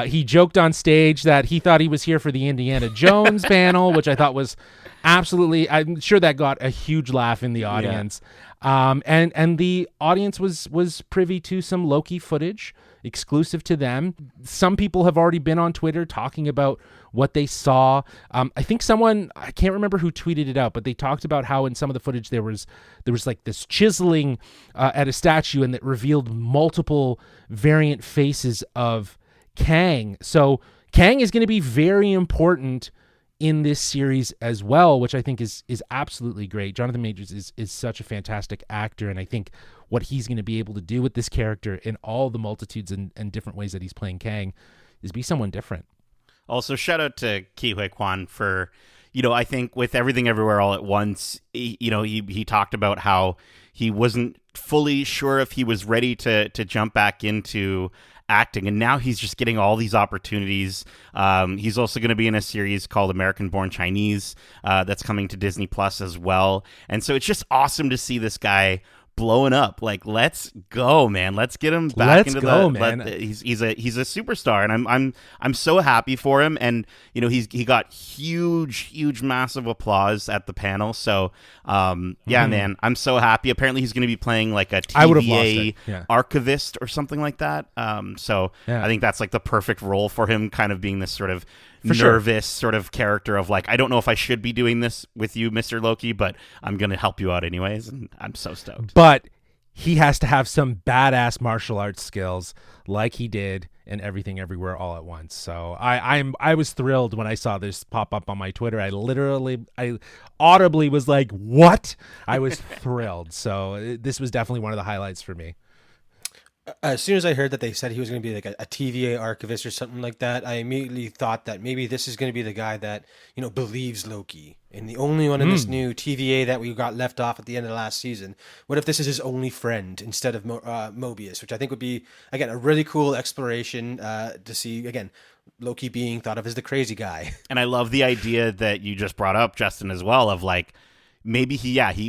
He joked on stage that he thought he was here for the Indiana Jones panel, which I thought was absolutely, I'm sure that got a huge laugh in the audience. And the audience was privy to some Loki footage exclusive to them. Some people have already been on Twitter talking about what they saw. I think someone, I can't remember who tweeted it out, but they talked about how in some of the footage there was like this chiseling at a statue, and that revealed multiple variant faces of Kang. So Kang is going to be very important in this series as well, which I think is absolutely great. Jonathan Majors is such a fantastic actor, and I think what he's going to be able to do with this character in all the multitudes and different ways that he's playing Kang is be someone different. Also, shout out to Ke Huy Quan for, I think with Everything Everywhere All at Once, he talked about how he wasn't fully sure if he was ready to jump back into acting, and now he's just getting all these opportunities. He's also going to be in a series called American Born Chinese that's coming to Disney Plus as well, and so it's just awesome to see this guy blowing up. Like, let's go, man. Let's get him back into man. He's a superstar, and I'm so happy for him. And he got huge massive applause at the panel. So man, I'm so happy. Apparently he's going to be playing like a TVA archivist or something like that. I think that's like the perfect role for him, kind of being this sort of nervous sort of character of like, I don't know if I should be doing this with you, Mr. Loki, but I'm going to help you out anyways, and I'm so stoked. But he has to have some badass martial arts skills like he did in Everything Everywhere All at Once. So I was thrilled when I saw this pop up on my Twitter. I audibly was like, what? I was thrilled. So this was definitely one of the highlights for me. As soon as I heard that they said he was going to be like a TVA archivist or something like that, I immediately thought that maybe this is going to be the guy that, believes Loki. And the only one in this new TVA that we got left off at the end of the last season. What if this is his only friend instead of Mobius, which I think would be, again, a really cool exploration to see, again, Loki being thought of as the crazy guy. And I love the idea that you just brought up, Justin, as well, of like, maybe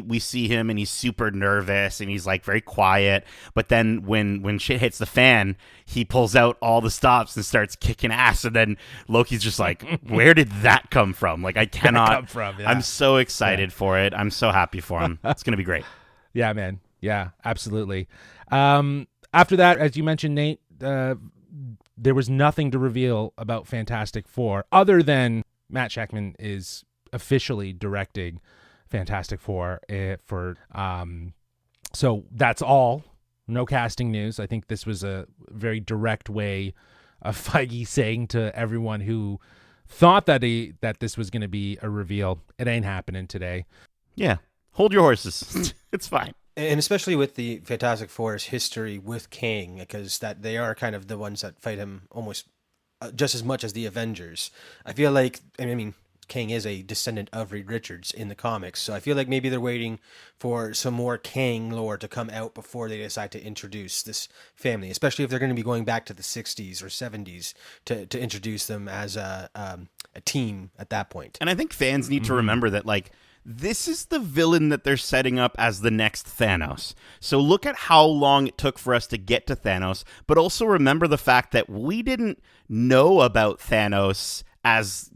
we see him and he's super nervous and he's like very quiet, but then when shit hits the fan, he pulls out all the stops and starts kicking ass, and then Loki's just like, where did that come from? Like, I cannot. I'm so excited for it. I'm so happy for him. It's gonna be great. Yeah, man. Yeah, absolutely. After that, as you mentioned, Nate, there was nothing to reveal about Fantastic Four other than Matt Shakman is officially directing Fantastic Four so that's all. No casting news. I think this was a very direct way of Feige saying to everyone who thought that this was going to be a reveal, it ain't happening today. Yeah, hold your horses. It's fine. And especially with the Fantastic Four's history with Kang, because that they are kind of the ones that fight him almost just as much as the Avengers. I feel like, Kang is a descendant of Reed Richards in the comics, so I feel like maybe they're waiting for some more Kang lore to come out before they decide to introduce this family, especially if they're going to be going back to the 60s or 70s to introduce them as a team at that point. And I think fans need to remember that, like, this is the villain that they're setting up as the next Thanos. So look at how long it took for us to get to Thanos, but also remember the fact that we didn't know about Thanos as,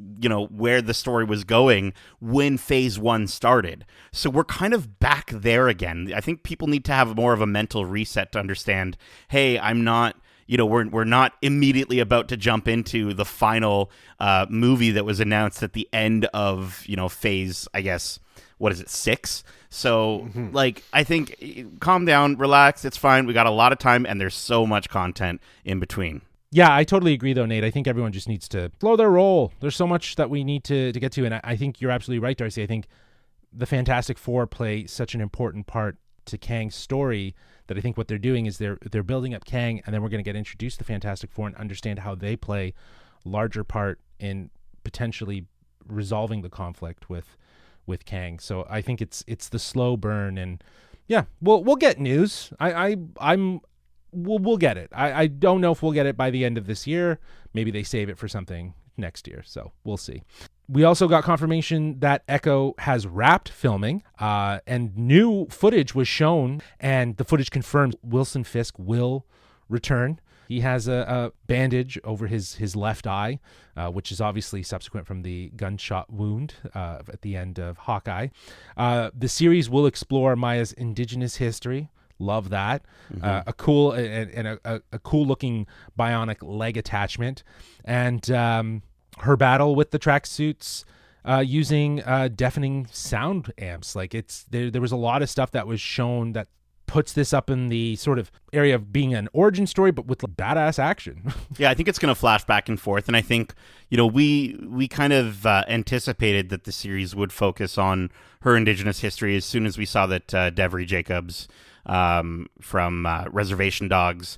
where the story was going when phase 1 started. So we're kind of back there again. I think people need to have more of a mental reset to understand, hey, I'm not, we're not immediately about to jump into the final movie that was announced at the end of, phase, I guess, what is it, 6? So, I think, calm down, relax, it's fine. We got a lot of time, and there's so much content in between. Yeah, I totally agree, though, Nate. I think everyone just needs to slow their roll. There's so much that we need to get to, and I think you're absolutely right, Darcy. I think the Fantastic Four play such an important part to Kang's story that I think what they're doing is they're building up Kang, and then we're going to get introduced to Fantastic Four and understand how they play a larger part in potentially resolving the conflict with Kang. So I think it's the slow burn, and yeah, we'll get news. I'm we'll get it. I don't know if we'll get it by the end of this year. Maybe they save it for something next year, so we'll see. We also got confirmation that Echo has wrapped filming, and new footage was shown, and the footage confirms Wilson Fisk will return. He has a bandage over his left eye, which is obviously subsequent from the gunshot wound at the end of Hawkeye. The series will explore Maya's indigenous history. Love that. A cool and a cool looking bionic leg attachment, and her battle with the tracksuits using deafening sound amps. Like there was a lot of stuff that was shown that puts this up in the sort of area of being an origin story, but with badass action. Yeah, I think it's going to flash back and forth, and I think we kind of anticipated that the series would focus on her indigenous history as soon as we saw that Devery Jacobs from Reservation Dogs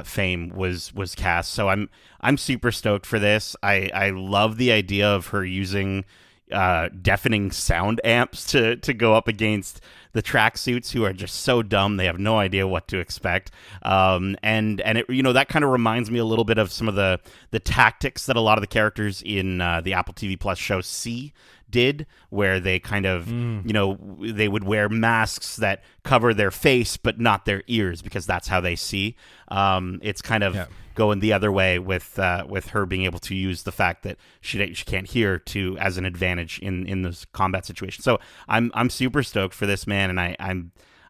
fame was cast. So I'm super stoked for this. I love the idea of her using deafening sound amps to go up against the tracksuits, who are just so dumb they have no idea what to expect. And it, that kind of reminds me a little bit of some of the tactics that a lot of the characters in the Apple TV Plus show C did, where they kind of they would wear masks that cover their face but not their ears, because that's how they see. It's kind of going the other way with her being able to use the fact that she can't hear as an advantage in this combat situation. So I'm super stoked for this, man, and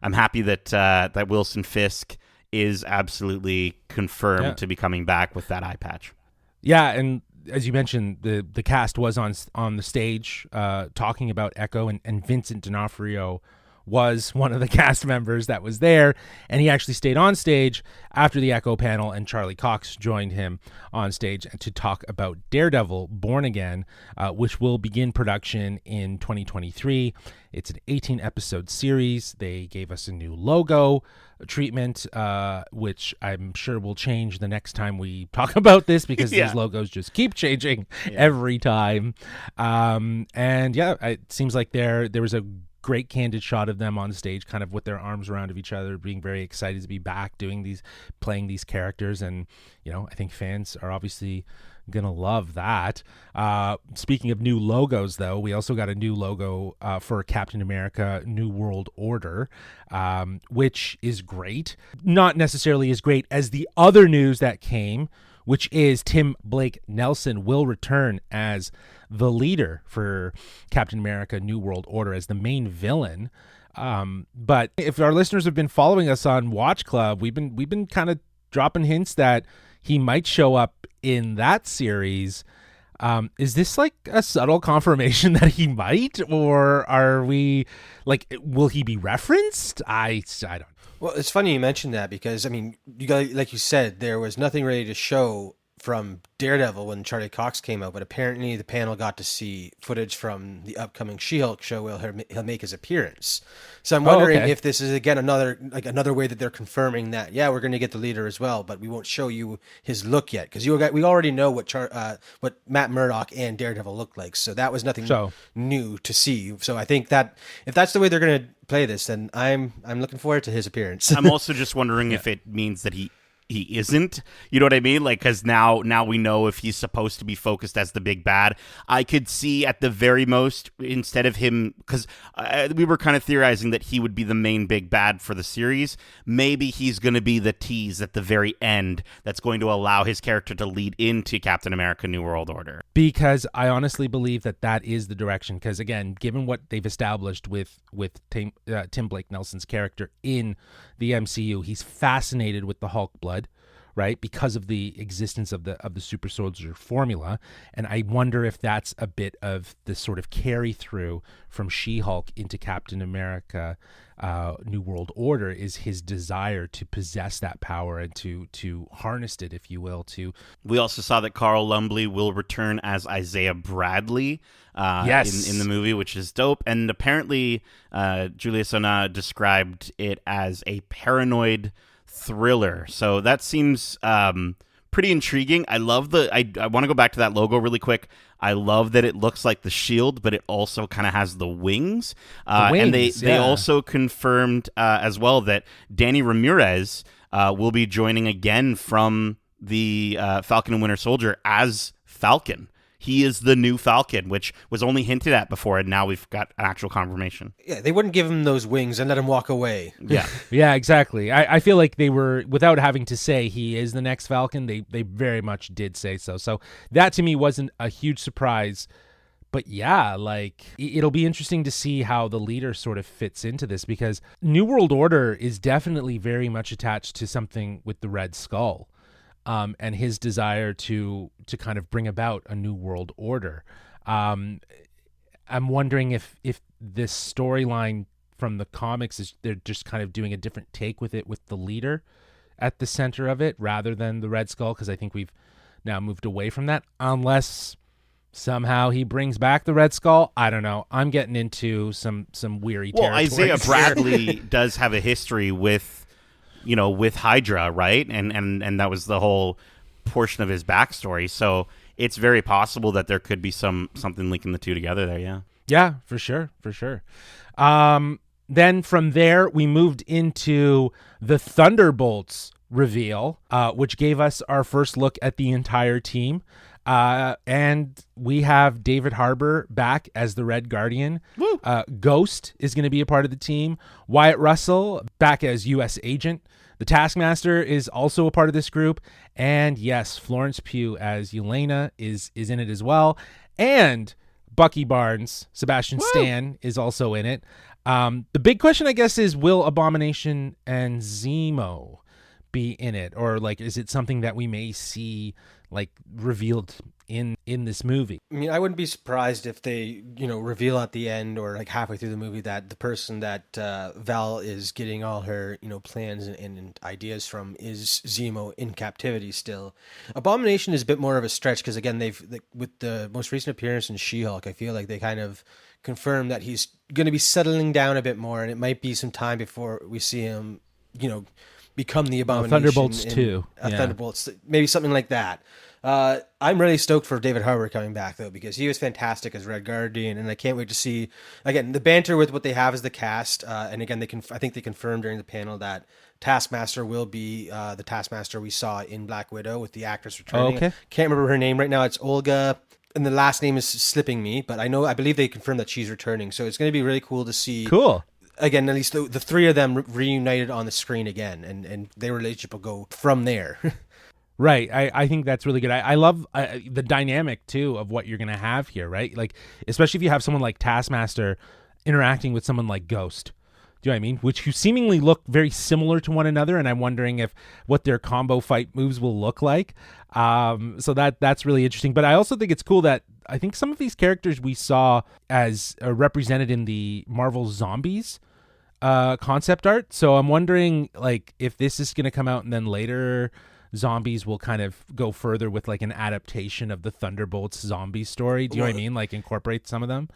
I'm happy that Wilson Fisk is absolutely confirmed to be coming back with that eye patch. Yeah, and as you mentioned, the cast was on the stage talking about Echo, and Vincent D'Onofrio was one of the cast members that was there, and he actually stayed on stage after the Echo panel, and Charlie Cox joined him on stage to talk about Daredevil Born Again, which will begin production in 2023. It's an 18-episode series. They gave us a new logo treatment, which I'm sure will change the next time we talk about this, because these logos just keep changing every time. It seems like there was a great candid shot of them on stage, kind of with their arms around of each other, being very excited to be back playing these characters. And I think fans are obviously gonna love that. Speaking of new logos, though, we also got a new logo for Captain America New World Order, which is great. Not necessarily as great as the other news that came, which is Tim Blake Nelson will return as the leader for Captain America New World Order, as the main villain. But if our listeners have been following us on Watch Club, we've been kind of dropping hints that he might show up in that series. Is this like a subtle confirmation that he might, or are we will he be referenced? I don't. Well, it's funny you mentioned that, because like you said, there was nothing ready to show from Daredevil when Charlie Cox came out, but apparently the panel got to see footage from the upcoming She-Hulk show where he'll make his appearance. So I'm wondering if this is again another way that they're confirming that we're going to get the leader as well, but we won't show you his look yet, because we already know what Matt Murdock and Daredevil look like, so that was nothing new to see. So I think that if that's the way they're going to play this, then I'm looking forward to his appearance. I'm also just wondering if it means that he isn't, you know what I mean? Because now we know if he's supposed to be focused as the big bad. I could see at the very most, instead of him, because we were kind of theorizing that he would be the main big bad for the series, maybe he's going to be the tease at the very end that's going to allow his character to lead into Captain America New World Order. Because I honestly believe that is the direction, because again, given what they've established with Tim Blake Nelson's character in the MCU, he's fascinated with the Hulk blood, right? Because of the existence of the super soldier formula. And I wonder if that's a bit of the sort of carry through from She-Hulk into Captain America New World Order, is his desire to possess that power and to harness it, if you will. We also saw that Carl Lumbly will return as Isaiah Bradley in the movie, which is dope. And apparently Julia Sona described it as a paranoid thriller. So that seems pretty intriguing. I love I want to go back to that logo really quick. I love that it looks like the shield, but it also kind of has the wings. And they also confirmed as well that Danny Ramirez will be joining again from the Falcon and Winter Soldier as Falcon. He is the new Falcon, which was only hinted at before, and now we've got actual confirmation. Yeah, they wouldn't give him those wings and let him walk away. Yeah. Yeah, exactly. I feel like they were, without having to say he is the next Falcon, they very much did say so. So that to me wasn't a huge surprise. But yeah, like it'll be interesting to see how the leader sort of fits into this, because New World Order is definitely very much attached to something with the Red Skull. And his desire to kind of bring about a new world order. I'm wondering if this storyline from the comics is they're just kind of doing a different take with it, with the leader at the center of it rather than the Red Skull, because I think we've now moved away from that, unless somehow he brings back the Red Skull. I don't know. I'm getting into some weary territory. Well, Isaiah Bradley does have a history with Hydra, right? And that was the whole portion of his backstory. So it's very possible that there could be something linking the two together there, yeah. Yeah, for sure. Then from there, we moved into the Thunderbolts reveal, which gave us our first look at the entire team. And we have David Harbour back as the Red Guardian. Ghost is going to be a part of the team. Wyatt Russell back as U.S. Agent. The Taskmaster is also a part of this group. And yes, Florence Pugh as Yelena is in it as well. And Bucky Barnes, Sebastian Stan, is also in it. The big question, I guess, is will Abomination and Zemo be in it? Or like, is it something that we may see like revealed in this movie? I mean, I wouldn't be surprised if they, reveal at the end or like halfway through the movie that the person that Val is getting all her, plans and ideas from is Zemo in captivity still. Abomination is a bit more of a stretch because, again, with the most recent appearance in She-Hulk, I feel like they kind of confirmed that he's going to be settling down a bit more, and it might be some time before we see him, become the Abomination. Thunderbolts 2. Thunderbolts, maybe something like that. I'm really stoked for David Harbour coming back, though, because he was fantastic as Red Guardian, and I can't wait to see, again, the banter with what they have as the cast. And again, I think they confirmed during the panel that Taskmaster will be the Taskmaster we saw in Black Widow with the actress returning. Okay. Can't remember her name right now. It's Olga, and the last name is slipping me, but I believe they confirmed that she's returning. So it's going to be really cool to see. Cool. Again, at least the three of them reunited on the screen again, and their relationship will go from there. Right. I think that's really good. I love the dynamic, too, of what you're going to have here, right? Like, especially if you have someone like Taskmaster interacting with someone like Ghost. Do you know what I mean? Which who seemingly look very similar to one another, and I'm wondering what their combo fight moves will look like. So that's really interesting. But I also think it's cool that I think some of these characters we saw as represented in the Marvel Zombies concept art. So I'm wondering, like, if this is going to come out and then later Zombies will kind of go further with like an adaptation of the Thunderbolts zombie story. Do you know what I mean? Like incorporate some of them.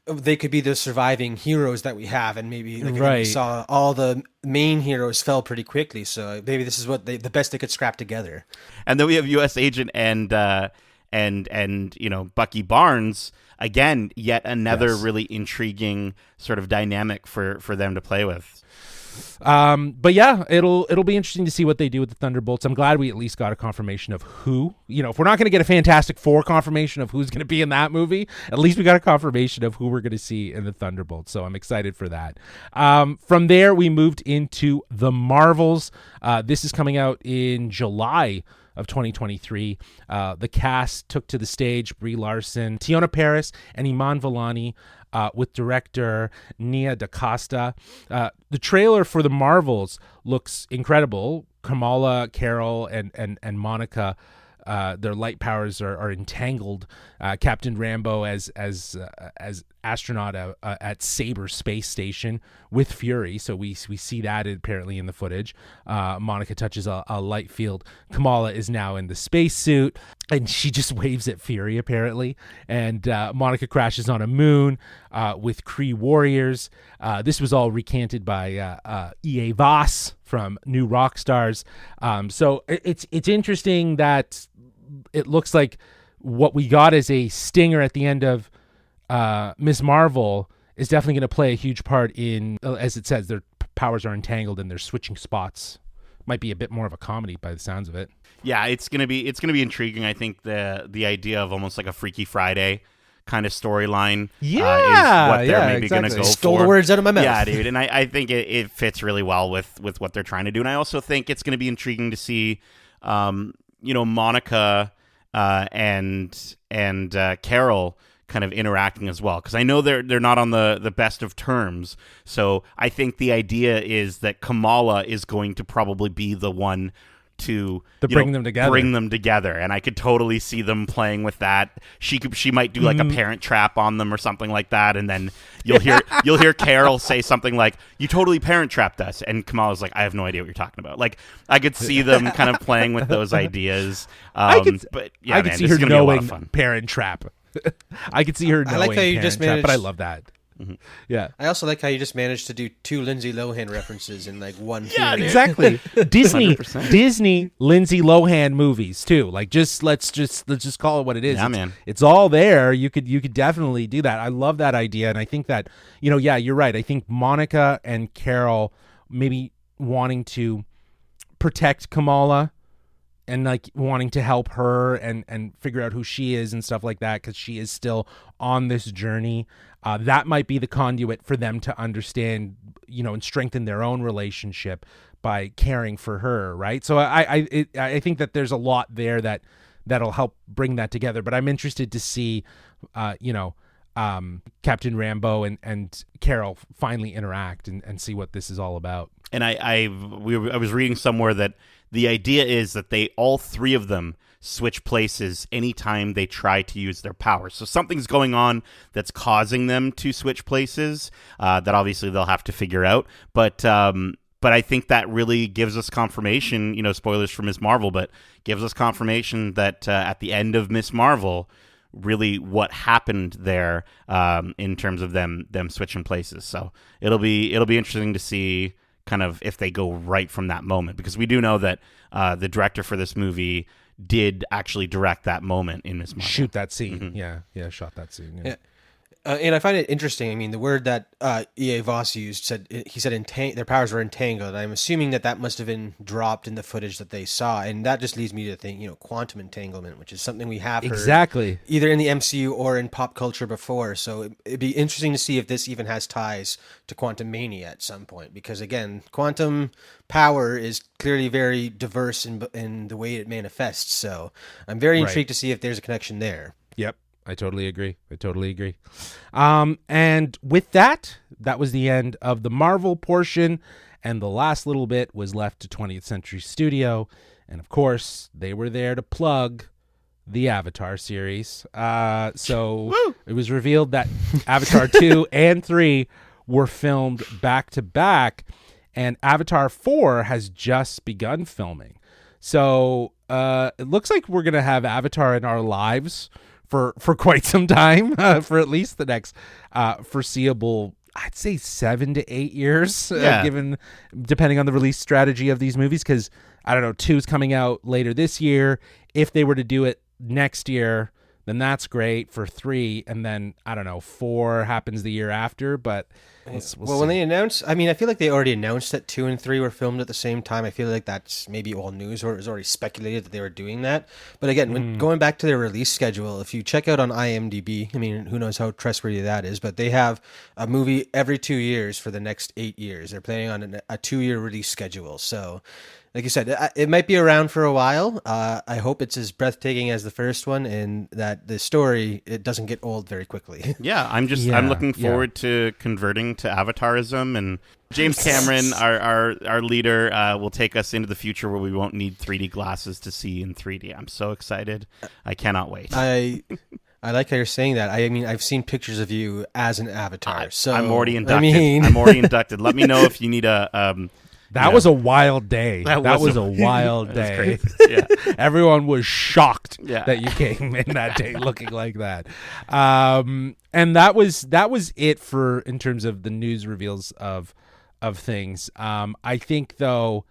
They could be the surviving heroes that we have, and maybe Right. we saw all the main heroes fell pretty quickly, so maybe this is what the best they could scrap together. And then we have U.S. Agent and Bucky Barnes again. Yet another really intriguing sort of dynamic for them to play with. But yeah, it'll be interesting to see what they do with the Thunderbolts. I'm glad we at least got a confirmation of who. If we're not going to get a Fantastic Four confirmation of who's going to be in that movie, at least we got a confirmation of who we're going to see in the Thunderbolts. So I'm excited for that. From there, we moved into the Marvels. This is coming out in July of 2023. The cast took to the stage Brie Larson, Tiona Paris, and Iman Vellani, with director Nia DaCosta. The trailer for the Marvels looks incredible. Kamala, Carol, and Monica, their light powers are entangled. Captain Rambo as astronaut at Sabre space station with Fury. So we see that apparently in the footage. Monica touches a light field. Kamala is now in the spacesuit, and she just waves at Fury apparently. And Monica crashes on a moon with Kree warriors. This was all recanted by E.A. Voss from New Rockstars. So it's interesting that it looks like what we got as a stinger at the end of Ms. Marvel is definitely going to play a huge part in, as it says, their powers are entangled and they're switching spots might be a bit more of a comedy by the sounds of it. Yeah, it's gonna be intriguing. I think the idea of almost like a Freaky Friday kind of storyline is what they're maybe going to go Stole for. the words out of my mouth. Yeah, dude, and I think it fits really well with what they're trying to do. And I also think it's going to be intriguing to see, Monica and Carol kind of interacting as well, because I know they're not on the best of terms. So I think the idea is that Kamala is going to probably be the one to bring them together, and I could totally see them playing with that. She might do like a parent trap on them or something like that, and then you'll hear Carol say something like, "You totally parent trapped us," and Kamala's like, "I have no idea what you're talking about." Like, I could see them kind of playing with those ideas. I could see her knowing parent trap. I could see her knowing I like how you parent just trap, managed, but I love that. Mm-hmm. Yeah, I also like how you just managed to do 2 Lindsay Lohan references in like one. Yeah, theater. exactly. Disney 100%. Disney Lindsay Lohan movies too. Like, let's just call it what it is. Yeah, man. It's all there. You could definitely do that. I love that idea, and I think that yeah, you're right. I think Monica and Carol maybe wanting to protect Kamala and like wanting to help her and figure out who she is and stuff like that, because she is still on this journey. That might be the conduit for them to understand, and strengthen their own relationship by caring for her, right? So I think that there's a lot there that'll help bring that together. But I'm interested to see, Captain Rambo and Carol finally interact and see what this is all about. And I was reading somewhere that the idea is that all 3 of them switch places anytime they try to use their powers. So something's going on that's causing them to switch places that obviously they'll have to figure out. But I think that really gives us confirmation, spoilers for Ms. Marvel, but gives us confirmation that at the end of Ms. Marvel, really what happened there in terms of them switching places. So it'll be interesting to see kind of if they go right from that moment, because we do know that the director for this movie did actually direct that moment in Miss Marvel. Shoot that scene. Mm-hmm. Yeah, shot that scene. Yeah. And I find it interesting. I mean, the word that E.A. Voss used said their powers were entangled. I'm assuming that must have been dropped in the footage that they saw, and that just leads me to think, quantum entanglement, which is something we have heard exactly either in the MCU or in pop culture before. So it'd be interesting to see if this even has ties to Quantum Mania at some point, because again, quantum power is clearly very diverse in the way it manifests. So I'm very intrigued to see if there's a connection there. Yep. I totally agree. And with that was the end of the Marvel portion, and the last little bit was left to 20th Century Studio, and of course they were there to plug the Avatar series. So it was revealed that Avatar 2 and 3 were filmed back to back, and Avatar 4 has just begun filming. So it looks like we're gonna have Avatar in our lives for quite some time, for at least the next foreseeable, I'd say 7 to 8 years, given depending on the release strategy of these movies. Because I don't know, 2's coming out later this year. If they were to do it next year, then that's great for 3, and then I don't know, 4 happens the year after. But we'll see. When they announced, I mean, I feel like they already announced that 2 and 3 were filmed at the same time. I feel like that's maybe old news, or it was already speculated that they were doing that. But again, when going back to their release schedule, if you check out on IMDb, I mean, who knows how trustworthy that is, but they have a movie every 2 years for the next 8 years. They're planning on a 2-year release schedule. So, like you said, it might be around for a while. I hope it's as breathtaking as the first one, and that the story, it doesn't get old very quickly. Yeah, I'm looking forward to converting to Avatarism, and James Cameron, our leader, will take us into the future where we won't need 3D glasses to see in 3D. I'm so excited. I cannot wait. I like how you're saying that. I mean, I've seen pictures of you as an avatar. So I'm already inducted. I'm already inducted. Let me know if you need a... That was a wild day. That was a wild day. Yeah. Everyone was shocked that you came in that day looking like that. And that was it for in terms of the news reveals of things. I think though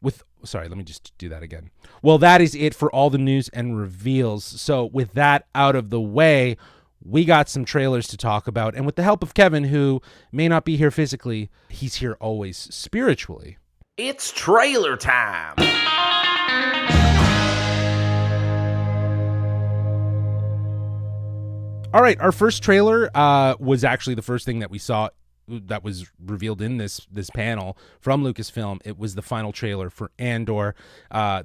let me just do that again. Well, that is it for all the news and reveals. So with that out of the way, we got some trailers to talk about, and with the help of Kevin, who may not be here physically, he's here always spiritually. It's trailer time. All right, our first trailer was actually the first thing that we saw that was revealed in this panel from Lucasfilm. It was the final trailer for Andor.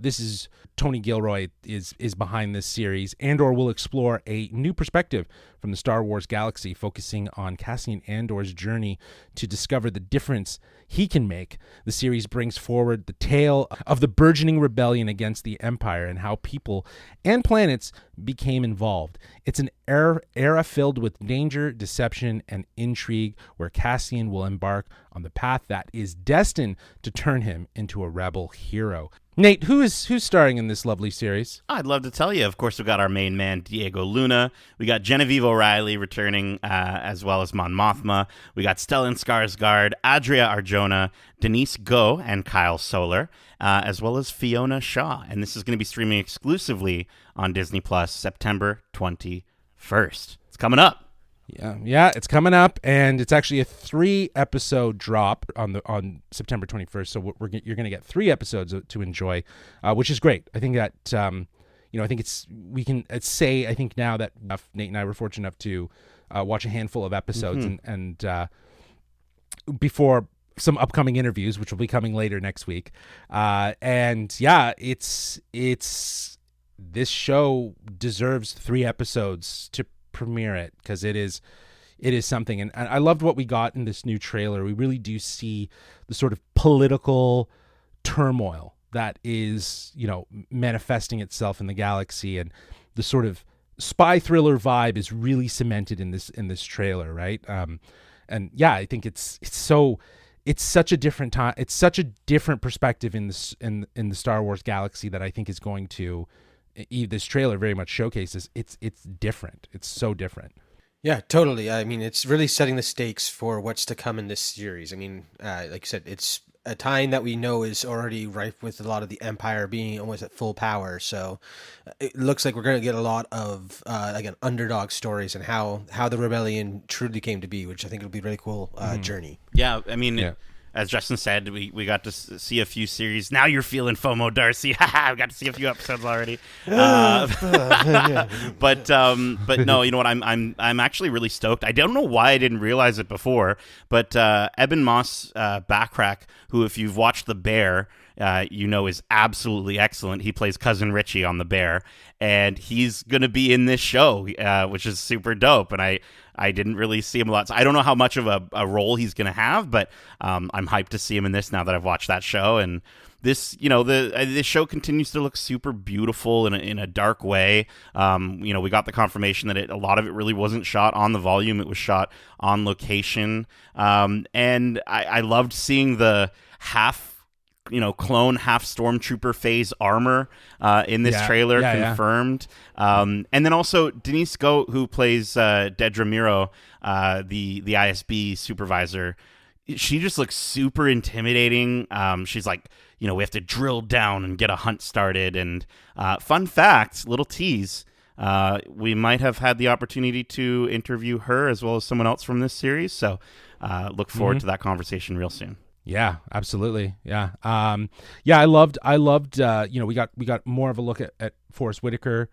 This is Tony Gilroy is behind this series. Andor will explore a new perspective from the Star Wars galaxy, focusing on Cassian Andor's journey to discover the difference he can make. The series brings forward the tale of the burgeoning rebellion against the Empire and how people and planets became involved. It's an era filled with danger, deception, and intrigue, where Cassian will embark on the path that is destined to turn him into a rebel hero. Nate, who's starring in this lovely series? I'd love to tell you. Of course, we've got our main man, Diego Luna. We got Genevieve O'Reilly returning, as well as Mon Mothma. We got Stellan Skarsgård, Adria Arjona, Denise Goh, and Kyle Solar, as well as Fiona Shaw. And this is going to be streaming exclusively on Disney Plus September 21st. It's coming up. Yeah, it's coming up, and it's actually a 3-episode drop on September 21st. So you're going to get 3 episodes to enjoy, which is great. I think that I think we can say I think now that Nate and I were fortunate enough to watch a handful of episodes and before some upcoming interviews, which will be coming later next week. And yeah, it's this show deserves 3 episodes to premiere it, because it is something. And I loved what we got in this new trailer. We really do see the sort of political turmoil that is, manifesting itself in the galaxy, and the sort of spy thriller vibe is really cemented in this trailer, right? And yeah, I think it's such a different time. It's such a different perspective in the Star Wars galaxy that I think is going to. This trailer very much showcases it's different. It's so different. Yeah, totally. I mean, it's really setting the stakes for what's to come in this series. I mean, like you said, it's a time that we know is already rife with a lot of the Empire being almost at full power. So it looks like we're going to get a lot of, again, underdog stories and how the rebellion truly came to be, which I think will be a really cool journey. Yeah, I mean, as Justin said, we got to see a few series. Now you're feeling FOMO, Darcy. I got to see a few episodes already. But no, you know what? I'm actually really stoked. I don't know why I didn't realize it before, but Eben Moss-Backrack, who, if you've watched The Bear, is absolutely excellent. He plays Cousin Richie on The Bear, and he's going to be in this show, which is super dope. And I didn't really see him a lot. So I don't know how much of a role he's going to have, but I'm hyped to see him in this now that I've watched that show. And this, this show continues to look super beautiful in a dark way. We got the confirmation that a lot of it really wasn't shot on the volume. It was shot on location. And I loved seeing the clone half stormtrooper phase armor in this trailer confirmed. And then also Denise Goh, who plays Dedra Miro, the ISB supervisor. She just looks super intimidating. She's like, we have to drill down and get a hunt started. And fun fact, little tease, we might have had the opportunity to interview her as well as someone else from this series. So look forward to that conversation real soon. Yeah, absolutely. Yeah. I loved, we got more of a look at Forrest Whitaker,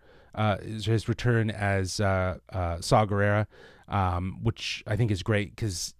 his return as Saw Gerrera, which I think is great because,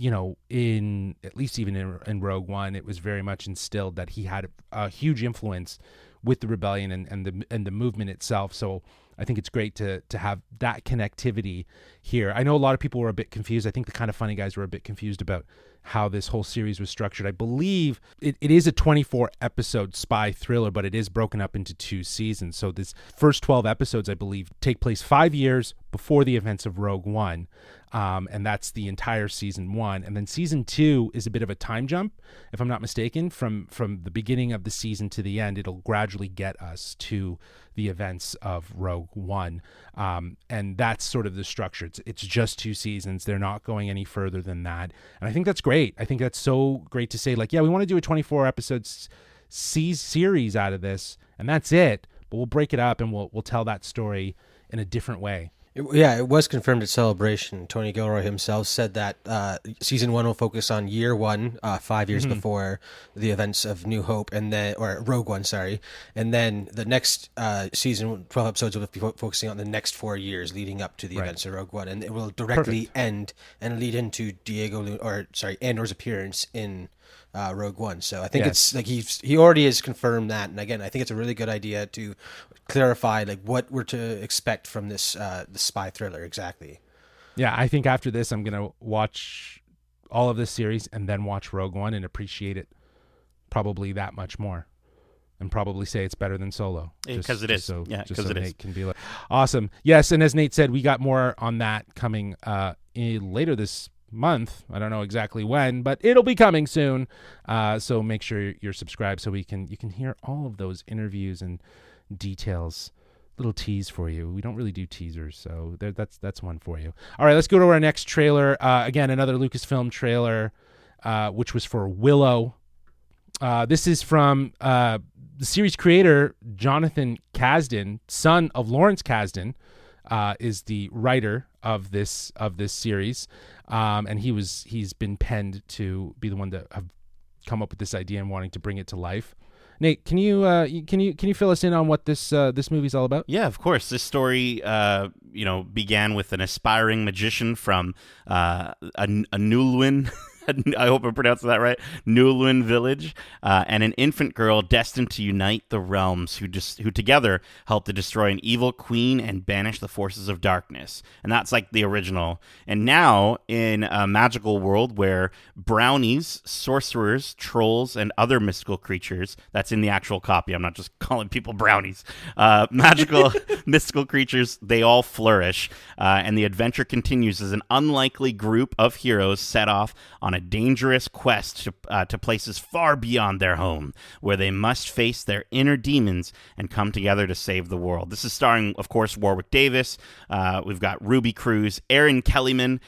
in at least even in Rogue One, it was very much instilled that he had a huge influence with the rebellion and the movement itself. So I think it's great to have that connectivity here. I know a lot of people were a bit confused. I think the Kind of Funny guys were a bit confused about how this whole series was structured. I believe it is a 24-episode spy thriller, but it is broken up into 2 seasons. So this first 12 episodes, I believe, take place 5 years before the events of Rogue One. And that's the entire season 1. And then season 2 is a bit of a time jump, if I'm not mistaken, from the beginning of the season to the end. It'll gradually get us to the events of Rogue One. And that's sort of the structure. It's just 2 seasons. They're not going any further than that. And I think that's great. I think that's so great to say, like, yeah, we want to do a 24 episodes series out of this, and that's it. But we'll break it up and we'll tell that story in a different way. It was confirmed at Celebration. Tony Gilroy himself said that season 1 will focus on year 1, 5 years before the events of New Hope, and then or Rogue One, sorry, and then the next season, 12 episodes, will be focusing on the next 4 years leading up to the events of Rogue One, and it will directly end and lead into Andor's appearance in Rogue One. So I think it's like he already has confirmed that, and again, I think it's a really good idea to clarify like what we're to expect from this the spy thriller exactly. Yeah, I think after this, I'm gonna watch all of this series and then watch Rogue One and appreciate it probably that much more, and probably say it's better than Solo because it is. So, because it is. Can be like, awesome. Yes, and as Nate said, we got more on that coming later this month. I don't know exactly when, but it'll be coming soon. So make sure you're subscribed so you can hear all of those interviews and details. Little tease for you. We don't really do teasers, so that's one for you. All right, let's go to our next trailer. Again, another Lucasfilm trailer, which was for Willow. This is from the series creator Jonathan Kasdan, son of Lawrence Kasdan, is the writer of this series, and he's been penned to be the one to have come up with this idea and wanting to bring it to life. Nate, can you fill us in on what this movie's all about? Yeah, of course. This story, began with an aspiring magician from a Nulwin. I hope I'm pronouncing that right. Nulwin village, and an infant girl destined to unite the realms, who together help to destroy an evil queen and banish the forces of darkness. And that's like the original. And now in a magical world where brownies, sorcerers, trolls, and other mystical creatures, that's in the actual copy, I'm not just calling people brownies, magical mystical creatures, they all flourish. And the adventure continues as an unlikely group of heroes set off on a dangerous quest to places far beyond their home, where they must face their inner demons and come together to save the world. This is starring, of course, Warwick Davis. We've got Ruby Cruz, Aaron Kellyman,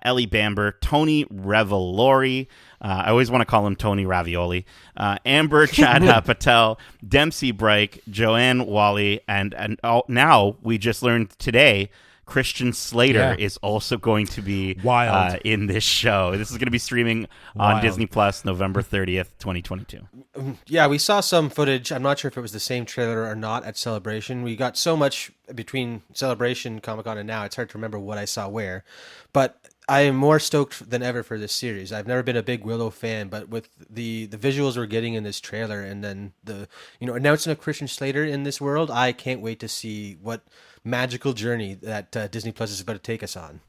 Ellie Bamber, Tony Revolori. I always want to call him Tony Ravioli. Amber Chadha Patel, Dempsey Bright, Joanne Wally, and now we just learned today Christian Slater is also going to be in this show. This is going to be streaming on Disney Plus November 30th, 2022. Yeah, we saw some footage. I'm not sure if it was the same trailer or not at Celebration. We got so much between Celebration, Comic-Con, and now, it's hard to remember what I saw where. But I am more stoked than ever for this series. I've never been a big Willow fan, but with the visuals we're getting in this trailer, and then the announcement of Christian Slater in this world, I can't wait to see what magical journey that Disney Plus is about to take us on.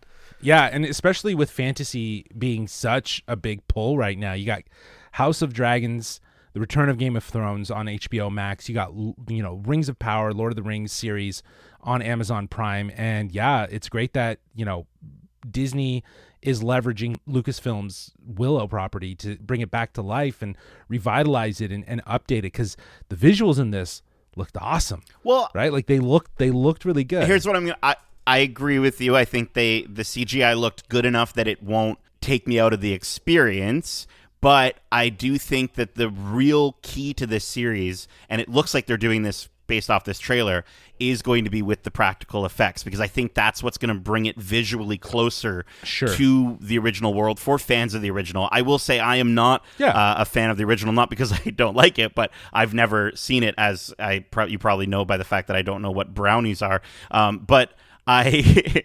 Yeah, and especially with fantasy being such a big pull right now. You got House of Dragons, The Return of Game of Thrones on HBO Max. You got Rings of Power, Lord of the Rings series on Amazon Prime, and yeah, it's great that Disney is leveraging Lucasfilm's Willow property to bring it back to life and revitalize it and update it, because the visuals in this looked awesome. Well, right? Like they looked really good. Here's what I agree with you. I think the CGI looked good enough that it won't take me out of the experience. But I do think that the real key to this series, and it looks like they're doing this based off this trailer, is going to be with the practical effects, because I think that's what's going to bring it visually closer to the original world for fans of the original. I will say I am not a fan of the original, not because I don't like it, but I've never seen it, as you probably know by the fact that I don't know what brownies are. But I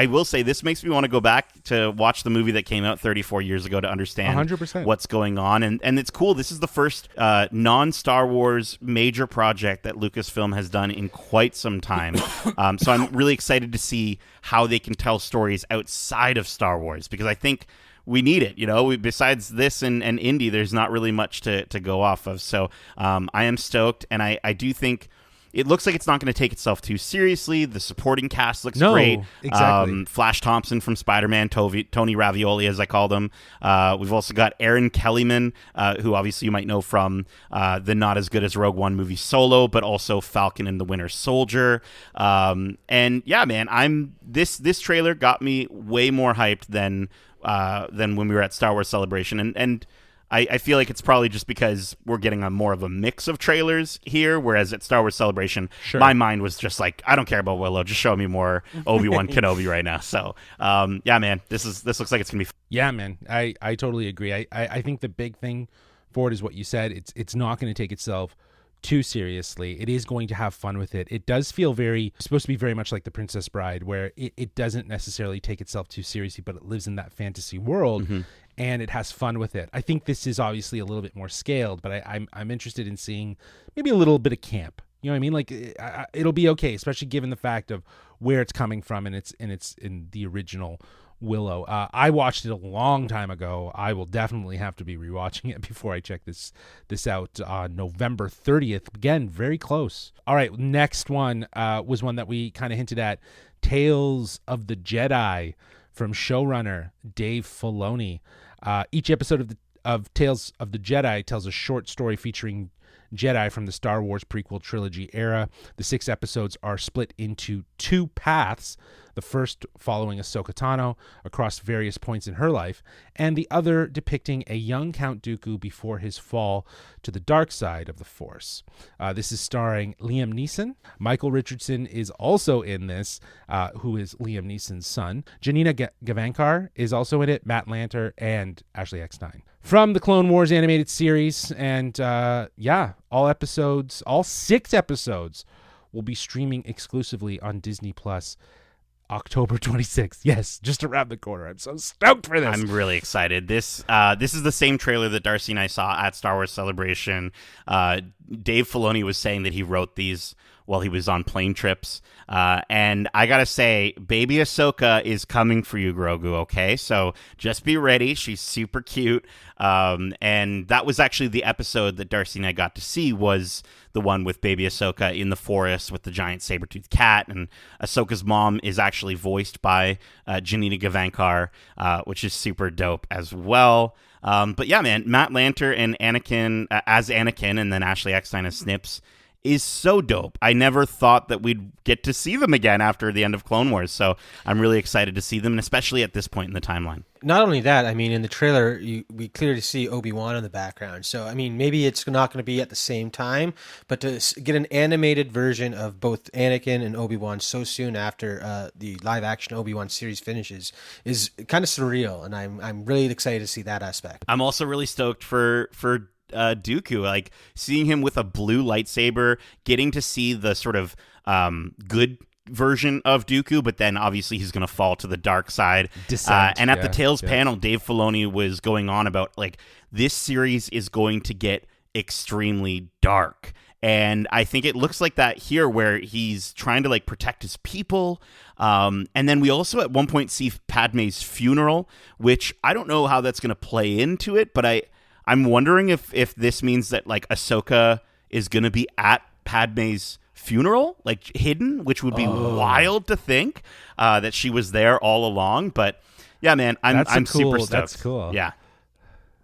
will say this makes me want to go back to watch the movie that came out 34 years ago to understand 100%. What's going on. And it's cool. This is the first non-Star Wars major project that Lucasfilm has done in quite some time. So I'm really excited to see how they can tell stories outside of Star Wars, because I think we need it. Besides this and Indy, there's not really much to go off of. So I am stoked, and I do think it looks like it's not going to take itself too seriously. The supporting cast looks great. Exactly. Flash Thompson from Spider-Man, Tony Ravioli, as I called him. We've also got Aaron Kellyman, who obviously you might know from the not as good as Rogue One movie Solo, but also Falcon and the Winter Soldier. And yeah, man, this trailer got me way more hyped than when we were at Star Wars Celebration. And I feel like it's probably just because we're getting a more of a mix of trailers here, whereas at Star Wars Celebration, my mind was just like, I don't care about Willow, just show me more Obi-Wan Kenobi right now. So, yeah, man, this looks like it's gonna be fun. Yeah, man, I totally agree. I think the big thing for it is what you said. It's not going to take itself too seriously. It is going to have fun with it. It does feel supposed to be very much like The Princess Bride, where it doesn't necessarily take itself too seriously, but it lives in that fantasy world. And it has fun with it. I think this is obviously a little bit more scaled, but I'm interested in seeing maybe a little bit of camp. You know what I mean? Like it'll be okay, especially given the fact of where it's coming from, and it's in the original Willow. I watched it a long time ago. I will definitely have to be rewatching it before I check this out on November 30th. Again, very close. All right, next one was one that we kind of hinted at, Tales of the Jedi from showrunner Dave Filoni. Each episode of Tales of the Jedi tells a short story featuring Jedi from the Star Wars prequel trilogy era. The 6 episodes are split into 2 paths, the first following Ahsoka Tano across various points in her life, and the other depicting a young Count Dooku before his fall to the dark side of the Force. This is starring Liam Neeson. Michael Richardson is also in this, who is Liam Neeson's son. Janina Gavankar is also in it, Matt Lanter, and Ashley Eckstein. From the Clone Wars animated series, and all 6 episodes will be streaming exclusively on Disney Plus October 26th. Yes, just around the corner. I'm so stoked for this. I'm really excited. This is the same trailer that Darcy and I saw at Star Wars Celebration. Dave Filoni was saying that he wrote these while he was on plane trips. And I gotta say, baby Ahsoka is coming for you, Grogu, okay? So just be ready. She's super cute. And that was actually the episode that Darcy and I got to see, was the one with baby Ahsoka in the forest with the giant saber-toothed cat. And Ahsoka's mom is actually voiced by Janina Gavankar, which is super dope as well. But yeah, man, Matt Lanter and Anakin as Anakin, and then Ashley Eckstein as Snips, is so dope. I never thought that we'd get to see them again after the end of Clone Wars, so I'm really excited to see them, and especially at this point in the timeline. Not only that, I mean, in the trailer, we clearly see Obi-Wan in the background. So, I mean, maybe it's not going to be at the same time, but to get an animated version of both Anakin and Obi-Wan so soon after the live-action Obi-Wan series finishes is kind of surreal, and I'm really excited to see that aspect. I'm also really stoked for Dooku, like seeing him with a blue lightsaber, getting to see the sort of good version of Dooku, but then obviously he's going to fall to the dark side. And at the Tales panel, Dave Filoni was going on about, like, this series is going to get extremely dark. And I think it looks like that here, where he's trying to, like, protect his people. And then we also at one point see Padme's funeral, which I don't know how that's going to play into it, but I'm wondering if this means that, like, Ahsoka is going to be at Padme's funeral, like, hidden, which would be wild to think that she was there all along. But yeah, man, I'm super stoked. That's cool. Yeah.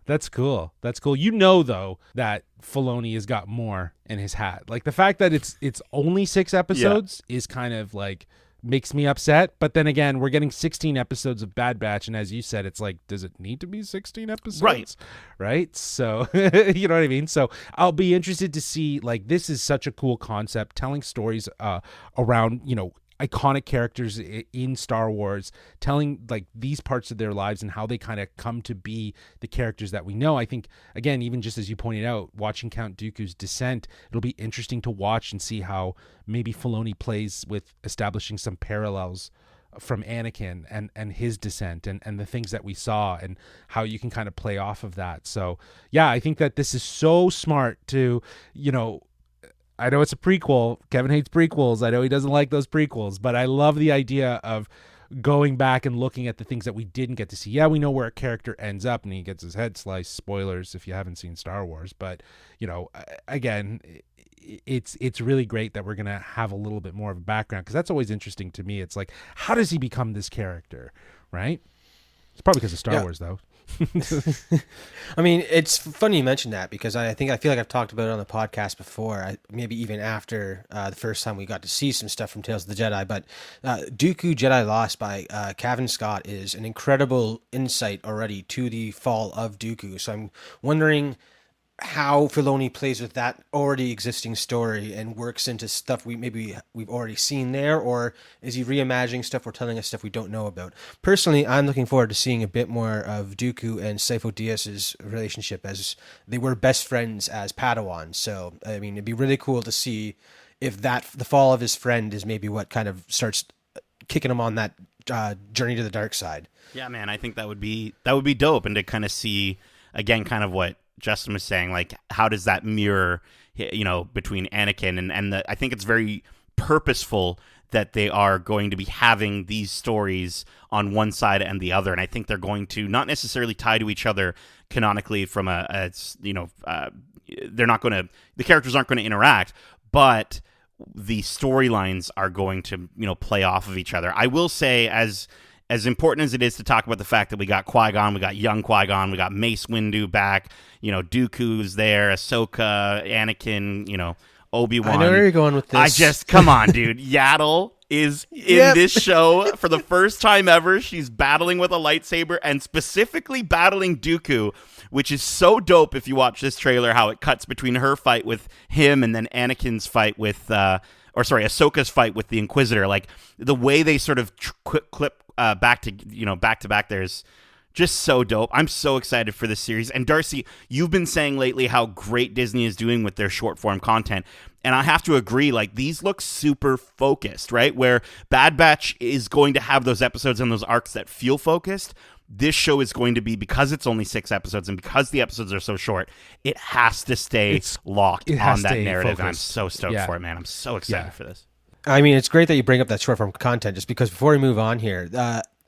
That's cool. That's cool. You know, though, that Filoni has got more in his hat. Like, the fact that it's only 6 episodes is kind of like makes me upset. But then again, we're getting 16 episodes of Bad Batch, and as you said, it's like, does it need to be 16 episodes? Right. So you know what I mean? So I'll be interested to see, like, this is such a cool concept, telling stories around, you know, iconic characters in Star Wars, telling, like, these parts of their lives and how they kind of come to be the characters that we know. I think, again, even just as you pointed out, watching Count Dooku's descent, it'll be interesting to watch and see how maybe Filoni plays with establishing some parallels from Anakin and his descent and the things that we saw, and how you can kind of play off of that. So yeah, I think that this is so smart to, you know, I know it's a prequel. Kevin hates prequels. I know he doesn't like those prequels, but I love the idea of going back and looking at the things that we didn't get to see. Yeah, we know where a character ends up and he gets his head sliced. Spoilers if you haven't seen Star Wars. But, you know, again, it's really great that we're going to have a little bit more of a background, because that's always interesting to me. It's like, how does he become this character, right? It's probably because of Star Wars, though. I mean, it's funny you mention that because I feel like I've talked about it on the podcast before, maybe even after the first time we got to see some stuff from Tales of the Jedi. But Dooku Jedi Lost by Cavan Scott is an incredible insight already to the fall of Dooku. So I'm wondering how Filoni plays with that already existing story and works into stuff we've already seen there, or is he reimagining stuff or telling us stuff we don't know about? Personally, I'm looking forward to seeing a bit more of Dooku and Sifo Dyas's relationship, as they were best friends as Padawans. So, I mean, it'd be really cool to see if the fall of his friend is maybe what kind of starts kicking him on that journey to the dark side. Yeah, man, I think that would be dope, and to kind of see again, kind of what Justin was saying, like, how does that mirror, between Anakin and I think it's very purposeful that they are going to be having these stories on one side and the other, and I think they're going to not necessarily tie to each other canonically from they're not going to, the characters aren't going to interact, but the storylines are going to, play off of each other. I will say, as important as it is to talk about the fact that we got Qui-Gon, we got young Qui-Gon, we got Mace Windu back, Dooku's there, Ahsoka, Anakin, Obi-Wan. I know where you're going with this. Come on, dude. Yaddle is in this show for the first time ever. She's battling with a lightsaber and specifically battling Dooku, which is so dope if you watch this trailer, how it cuts between her fight with him and then Anakin's fight with, Ahsoka's fight with the Inquisitor. Like, the way they sort of clip back to back there is just so dope. I'm so excited for this series. And Darcy, you've been saying lately how great Disney is doing with their short form content. And I have to agree, like, these look super focused, right? Where Bad Batch is going to have those episodes and those arcs that feel focused. This show is going to be, because it's only 6 episodes and because the episodes are so short, it has to stay locked on that narrative. And I'm so stoked for it, man. I'm so excited for this. I mean, it's great that you bring up that short form content, just because before we move on here,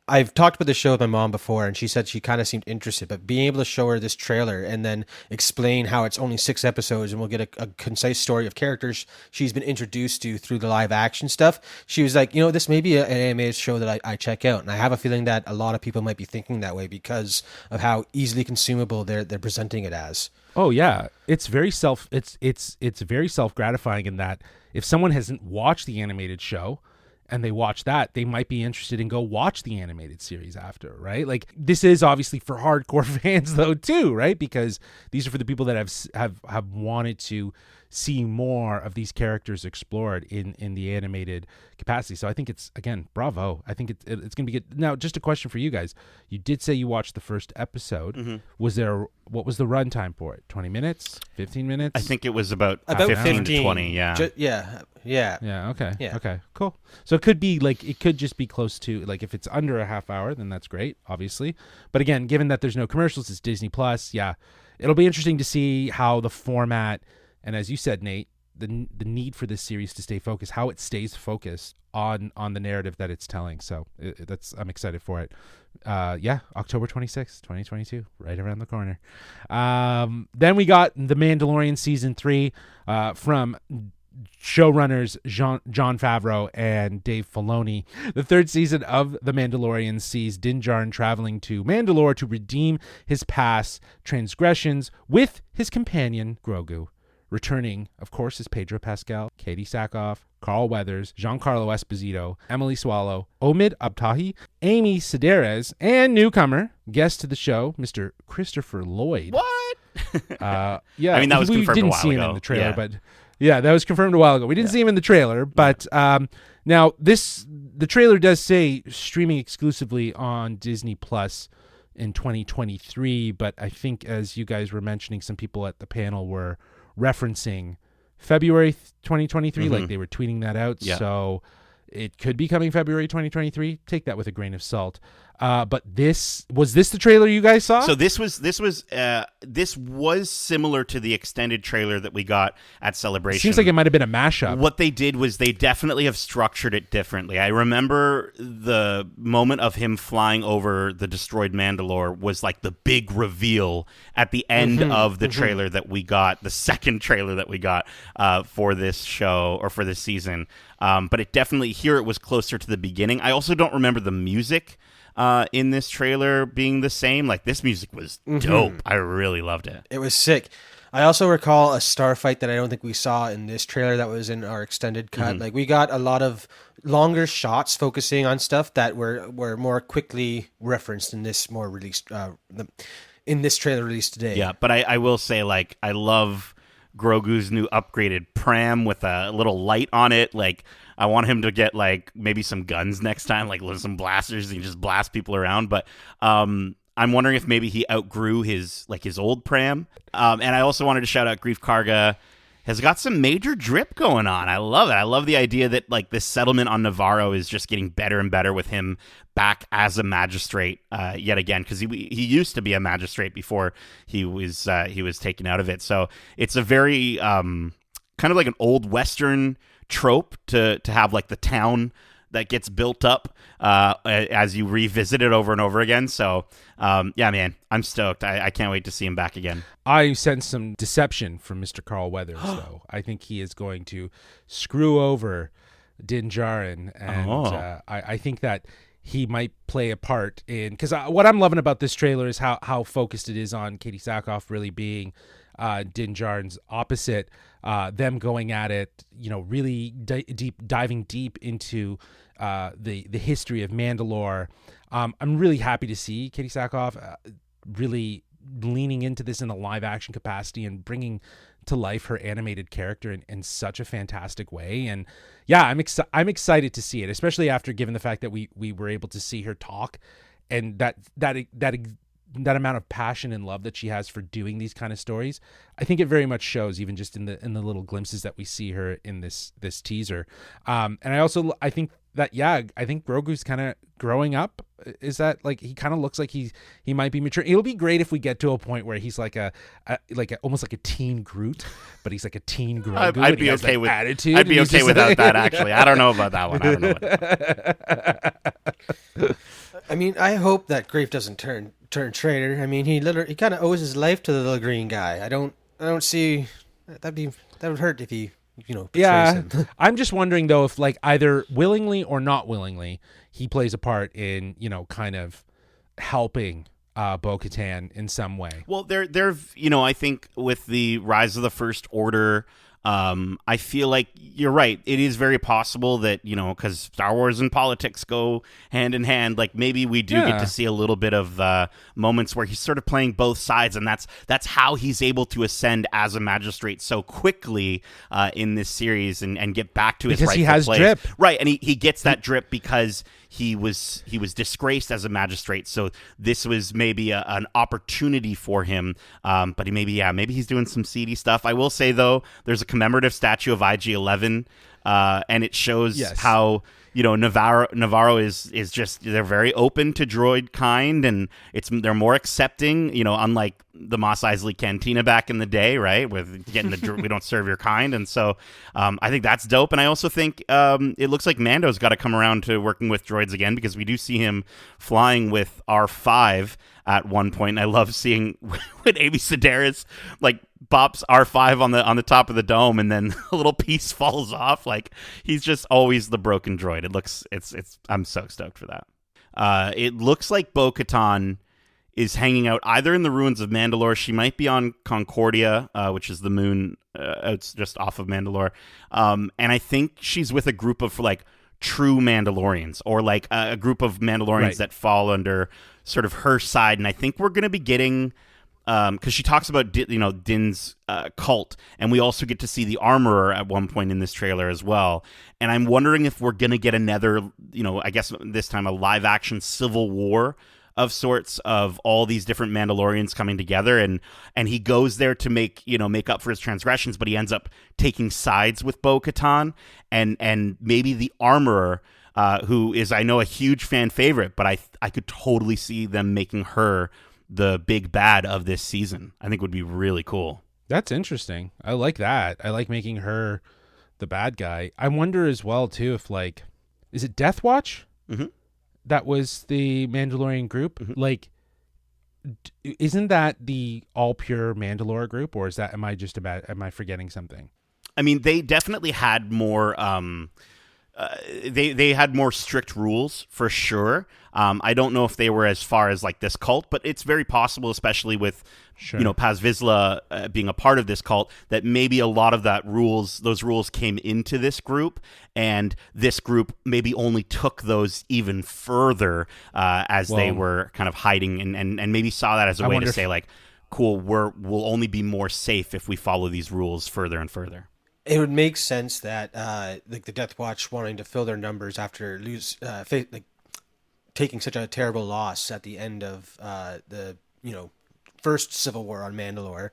I've talked about the show with my mom before, and she said she kind of seemed interested, but being able to show her this trailer and then explain how it's only 6 episodes and we'll get a concise story of characters she's been introduced to through the live action stuff, she was like, this may be an animated show that I check out. And I have a feeling that a lot of people might be thinking that way because of how easily consumable they're presenting it as. Oh yeah, it's very very self-gratifying in that if someone hasn't watched the animated show and they watch that, they might be interested in go watch the animated series after, right? Like, this is obviously for hardcore fans though too, right? Because these are for the people that have wanted to see more of these characters explored in the animated capacity. So I think it's, again, bravo. I think it's going to be good. Now, just a question for you guys. You did say you watched the first episode. Mm-hmm. What was the runtime for it? 20 minutes? 15 minutes? I think it was about 15 to 20, yeah. Yeah, okay. Yeah. Okay, cool. So it could be like, it could just be close to, like, if it's under a half hour, then that's great, obviously. But again, given that there's no commercials, it's Disney Plus, yeah. It'll be interesting to see how the format, and as you said, Nate, the need for this series to stay focused, how it stays focused on the narrative that it's telling. So I'm excited for it. October 26th, 2022, right around the corner. Then we got The Mandalorian Season 3 from showrunners Jon Favreau and Dave Filoni. The 3rd season of The Mandalorian sees Din Djarin traveling to Mandalore to redeem his past transgressions with his companion Grogu. Returning, of course, is Pedro Pascal, Katie Sackhoff, Carl Weathers, Giancarlo Esposito, Emily Swallow, Omid Abtahi, Amy Sedaris, and newcomer, guest to the show, Mr. Christopher Lloyd. What? Yeah, I mean, that was confirmed we didn't a while see him ago. in the trailer, but yeah, that was confirmed a while ago. We didn't see him in the trailer, but now the trailer does say streaming exclusively on Disney Plus in 2023, but I think, as you guys were mentioning, some people at the panel were referencing February 2023, like they were tweeting that out. Yeah. So it could be coming February 2023. Take that with a grain of salt. But was this the trailer you guys saw? So this was similar to the extended trailer that we got at Celebration. Seems like it might have been a mashup. What they did was they definitely have structured it differently. I remember the moment of him flying over the destroyed Mandalore was like the big reveal at the end of the trailer that we got, the second trailer that we got for this show or for this season. But it definitely, here it was closer to the beginning. I also don't remember the music in this trailer being the same. Like, this music was dope. I really loved it. It was sick. I also recall a star fight that I don't think we saw in this trailer that was in our extended cut. Like, we got a lot of longer shots focusing on stuff that were more quickly referenced in this more released in this trailer released today. Yeah, but I will say, like, I love Grogu's new upgraded pram with a little light on it. Like, I want him to get, like, maybe some guns next time, like some blasters, and just blast people around. But I'm wondering if maybe he outgrew his old pram. And I also wanted to shout out Grief Karga has got some major drip going on. I love it. I love the idea that, like, this settlement on Navarro is just getting better and better with him back as a magistrate yet again, because he used to be a magistrate before he was taken out of it. So it's a very kind of like an old Western trope to have, like, the town that gets built up as you revisit it over and over again. So, yeah, man, I'm stoked. I can't wait to see him back again. I sense some deception from Mr. Carl Weathers, though. I think he is going to screw over Din Djarin, and I think that he might play a part in, because what I'm loving about this trailer is how focused it is on Katie Sackhoff really being Din Djarin's opposite, them going at it, really diving deep into the history of Mandalore. I'm really happy to see Katie Sackhoff really leaning into this in a live action capacity and bringing to life her animated character in such a fantastic way. And yeah, I'm excited to see it, especially after given the fact that we were able to see her talk, and that amount of passion and love that she has for doing these kind of stories. I think it very much shows, even just in the little glimpses that we see her in this teaser. And I think that, I think Grogu's kind of growing up. Is that, like, he kind of looks like he might be mature. It'll be great if we get to a point where he's like almost like a teen Groot, but he's like a teen Grogu. I'd be okay with attitude. I'd be okay without that, actually. I don't know about that one. I don't know. I mean, I hope that Grief doesn't turn traitor. I mean, he kind of owes his life to the little green guy. I don't see that would hurt if he betrays him. I'm just wondering though if, like, either willingly or not willingly, he plays a part in kind of helping Bo-Katan in some way. Well, there I think with the rise of the First Order, I feel like you're right. It is very possible that, because Star Wars and politics go hand in hand, like, maybe we do get to see a little bit of moments where he's sort of playing both sides, and that's how he's able to ascend as a magistrate so quickly in this series and get back to his rightful place. Because he has drip. Right, and he gets that drip because he was disgraced as a magistrate, so this was maybe an opportunity for him. But maybe he's doing some seedy stuff. I will say, though, there's a commemorative statue of IG-11, and it shows how Navarro is just, they're very open to droid kind, and they're more accepting, unlike the Mos Eisley Cantina back in the day, right? With getting we don't serve your kind. And so I think that's dope. And I also think it looks like Mando's got to come around to working with droids again, because we do see him flying with R5 at one point. And I love seeing when Amy Sedaris, like, bops R5 on the top of the dome, and then a little piece falls off. Like, he's just always the broken droid. I'm so stoked for that. It looks like Bo-Katan is hanging out either in the ruins of Mandalore. She might be on Concordia, which is the moon it's just off of Mandalore. And I think she's with a group of, like, true Mandalorians, or like a group of Mandalorians that fall under sort of her side. And I think we're going to be getting, because she talks about Din's cult, and we also get to see the armorer at one point in this trailer as well. And I'm wondering if we're going to get another, I guess this time a live action civil war of sorts, of all these different Mandalorians coming together, and he goes there to make up for his transgressions, but he ends up taking sides with Bo-Katan, and maybe the armorer, who is, I know, a huge fan favorite, but I could totally see them making her the big bad of this season. I think would be really cool. That's interesting. I like that. I like making her the bad guy. I wonder as well too if, like, is it Death Watch? Mm-hmm. That was the Mandalorian group. Mm-hmm. Like, isn't that the all pure Mandalore group, or is that, am I forgetting something? I mean, they definitely had more they had more strict rules for sure. I don't know if they were as far as like this cult, but it's very possible, especially with Paz Vizsla being a part of this cult, that maybe a lot of those rules came into this group, and this group maybe only took those even further as they were kind of hiding, and maybe saw that as a way to say like, cool, we'll only be more safe if we follow these rules further and further. It would make sense that like the Death Watch wanting to fill their numbers after taking such a terrible loss at the end of the first Civil War on Mandalore.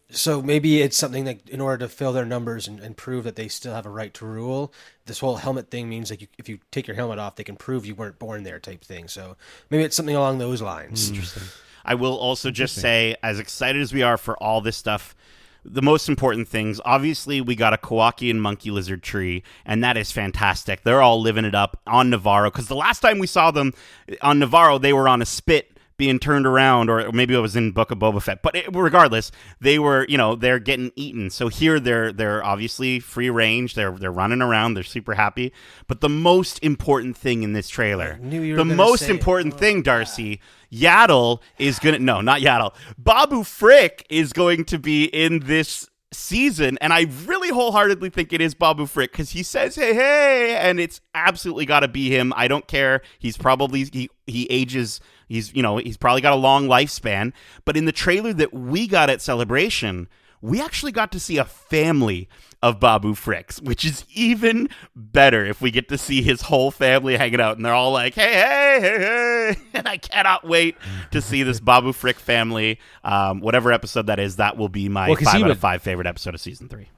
So maybe it's something that in order to fill their numbers and prove that they still have a right to rule, this whole helmet thing means like if you take your helmet off, they can prove you weren't born there type thing. So maybe it's something along those lines. Interesting. I will also just say, as excited as we are for all this stuff, the most important things, obviously, we got a Kowakian monkey lizard tree, and that is fantastic. They're all living it up on Navarro, because the last time we saw them on Navarro, they were on a spit being turned around, or maybe it was in Book of Boba Fett. But regardless, they were, they're getting eaten. So here they're obviously free range. They're running around. They're super happy. But the most important thing in this trailer, Darcy, Yaddle is gonna not Yaddle. Babu Frick is going to be in this season, and I really wholeheartedly think it is Babu Frick, because he says hey, and it's absolutely got to be him. I don't care. He's probably he ages. He's probably got a long lifespan. But in the trailer that we got at Celebration, we actually got to see a family of Babu Fricks, which is even better if we get to see his whole family hanging out, and they're all like, hey, and I cannot wait to see this Babu Frick family. Whatever episode that is, that will be my 5 out of 5 favorite episode of season 3.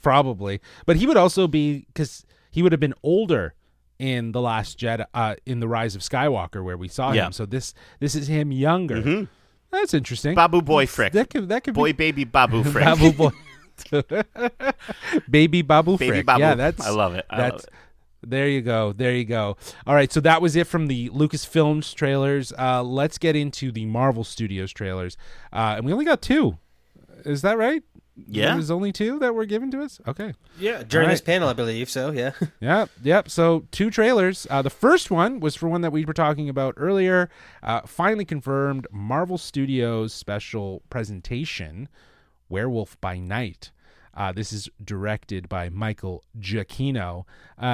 Probably. But he would also be, because he would have been older in The Last Jedi, in The Rise of Skywalker, where we saw him. So this is him younger. Mm-hmm. That's interesting. Babu Boy Frick. That could boy be... baby Babu Frick. Babu Boy. Baby Babu Baby Frick. Babu. Yeah, I love it. I love it. There you go. All right, so that was it from the Lucasfilms trailers. Let's get into the Marvel Studios trailers. And we only got 2. Is that right? Yeah. There's only 2 that were given to us? Okay. Yeah, during this panel, I believe, so yeah. Yep. So 2 trailers. The first one was for one that we were talking about earlier. Finally confirmed, Marvel Studios special presentation, Werewolf by Night. This is directed by Michael Giacchino.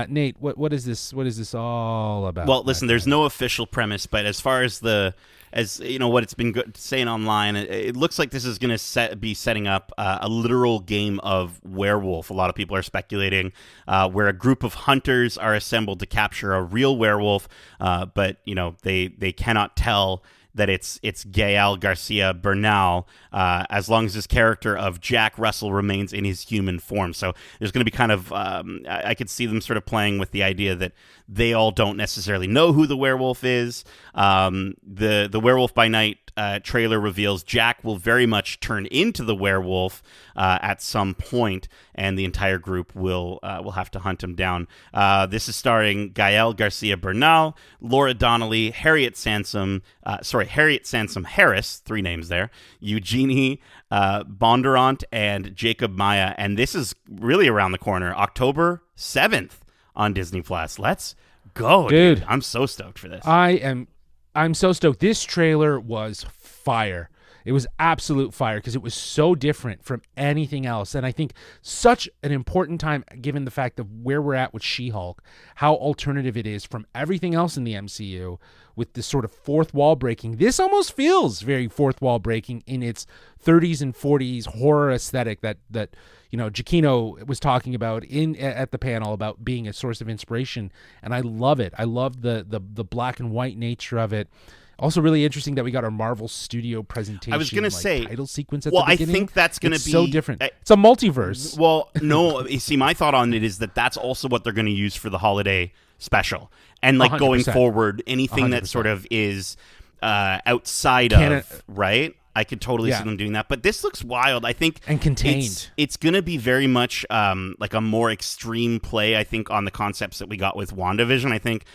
Nate, what is this? What is this all about? Well, listen, there's no official premise, but as far as what it's been saying online, it looks like this is going to be setting up a literal game of werewolf. A lot of people are speculating where a group of hunters are assembled to capture a real werewolf, but they cannot tell that it's Gael Garcia Bernal, as long as his character of Jack Russell remains in his human form. So there's going to be kind of, I could see them sort of playing with the idea that they all don't necessarily know who the werewolf is. The Werewolf by Night trailer reveals Jack will very much turn into the werewolf at some point, and the entire group will have to hunt him down. This is starring Gael Garcia Bernal, Laura Donnelly, Harriet Sansom Harris, 3 names there, Eugenie Bondurant, and Jacob Maya. And this is really around the corner, October 7th on Disney Plus. Let's go, dude. I'm so stoked for this. I'm so stoked. This trailer was fire. It was absolute fire because it was so different from anything else. And I think such an important time, given the fact of where we're at with She-Hulk, how alternative it is from everything else in the MCU with this sort of fourth wall breaking. This almost feels very fourth wall breaking in its 30s and 40s horror aesthetic that Giacchino was talking about at the panel about being a source of inspiration. And I love it. I love the black and white nature of it. Also, really interesting that we got our Marvel Studio presentation. I was going to say title sequence at the beginning. I think that's going to be so different. It's a multiverse. Well, no, you see, my thought on it is that's also what they're going to use for the holiday special, and like 100%. Going forward, anything 100%. That sort of is outside of right. I could totally see them doing that, but this looks wild. I think and contained. It's going to be very much like a more extreme play. I think on the concepts that we got with WandaVision. I think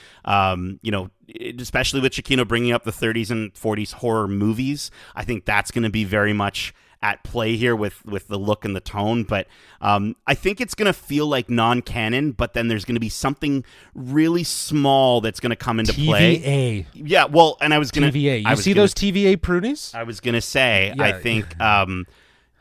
especially with Giacchino bringing up the 30s and 40s horror movies. I think that's going to be very much at play here with the look and the tone, but I think it's going to feel like non-canon, but then there's going to be something really small that's going to come into play. TVA. Yeah, well, and I was going to... TVA. You see those TVA prunes? I was going to say, Yeah.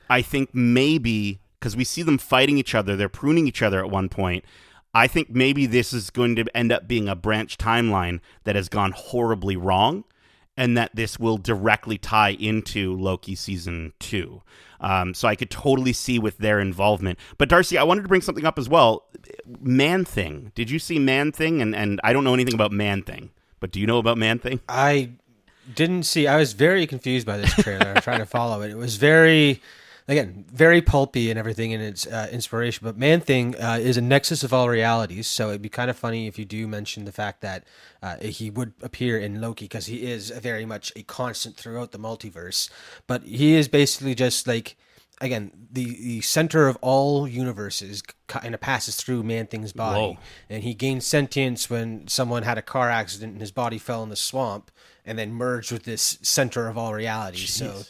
I think maybe, because we see them fighting each other, they're pruning each other at one point, I think maybe this is going to end up being a branch timeline that has gone horribly wrong, and that this will directly tie into Loki season 2. So I could totally see with their involvement. But Darcy, I wanted to bring something up as well. Man-Thing. Did you see Man-Thing? And I don't know anything about Man-Thing, but do you know about Man-Thing? I didn't see. I was very confused by this trailer. I'm trying to follow it. It was very pulpy and everything in its inspiration. But Man-Thing is a nexus of all realities, so it'd be kind of funny if you do mention the fact that he would appear in Loki, because he is very much a constant throughout the multiverse. But he is basically just like, again, the center of all universes kind of passes through Man-Thing's body. Whoa. And he gained sentience when someone had a car accident and his body fell in the swamp and then merged with this center of all realities. So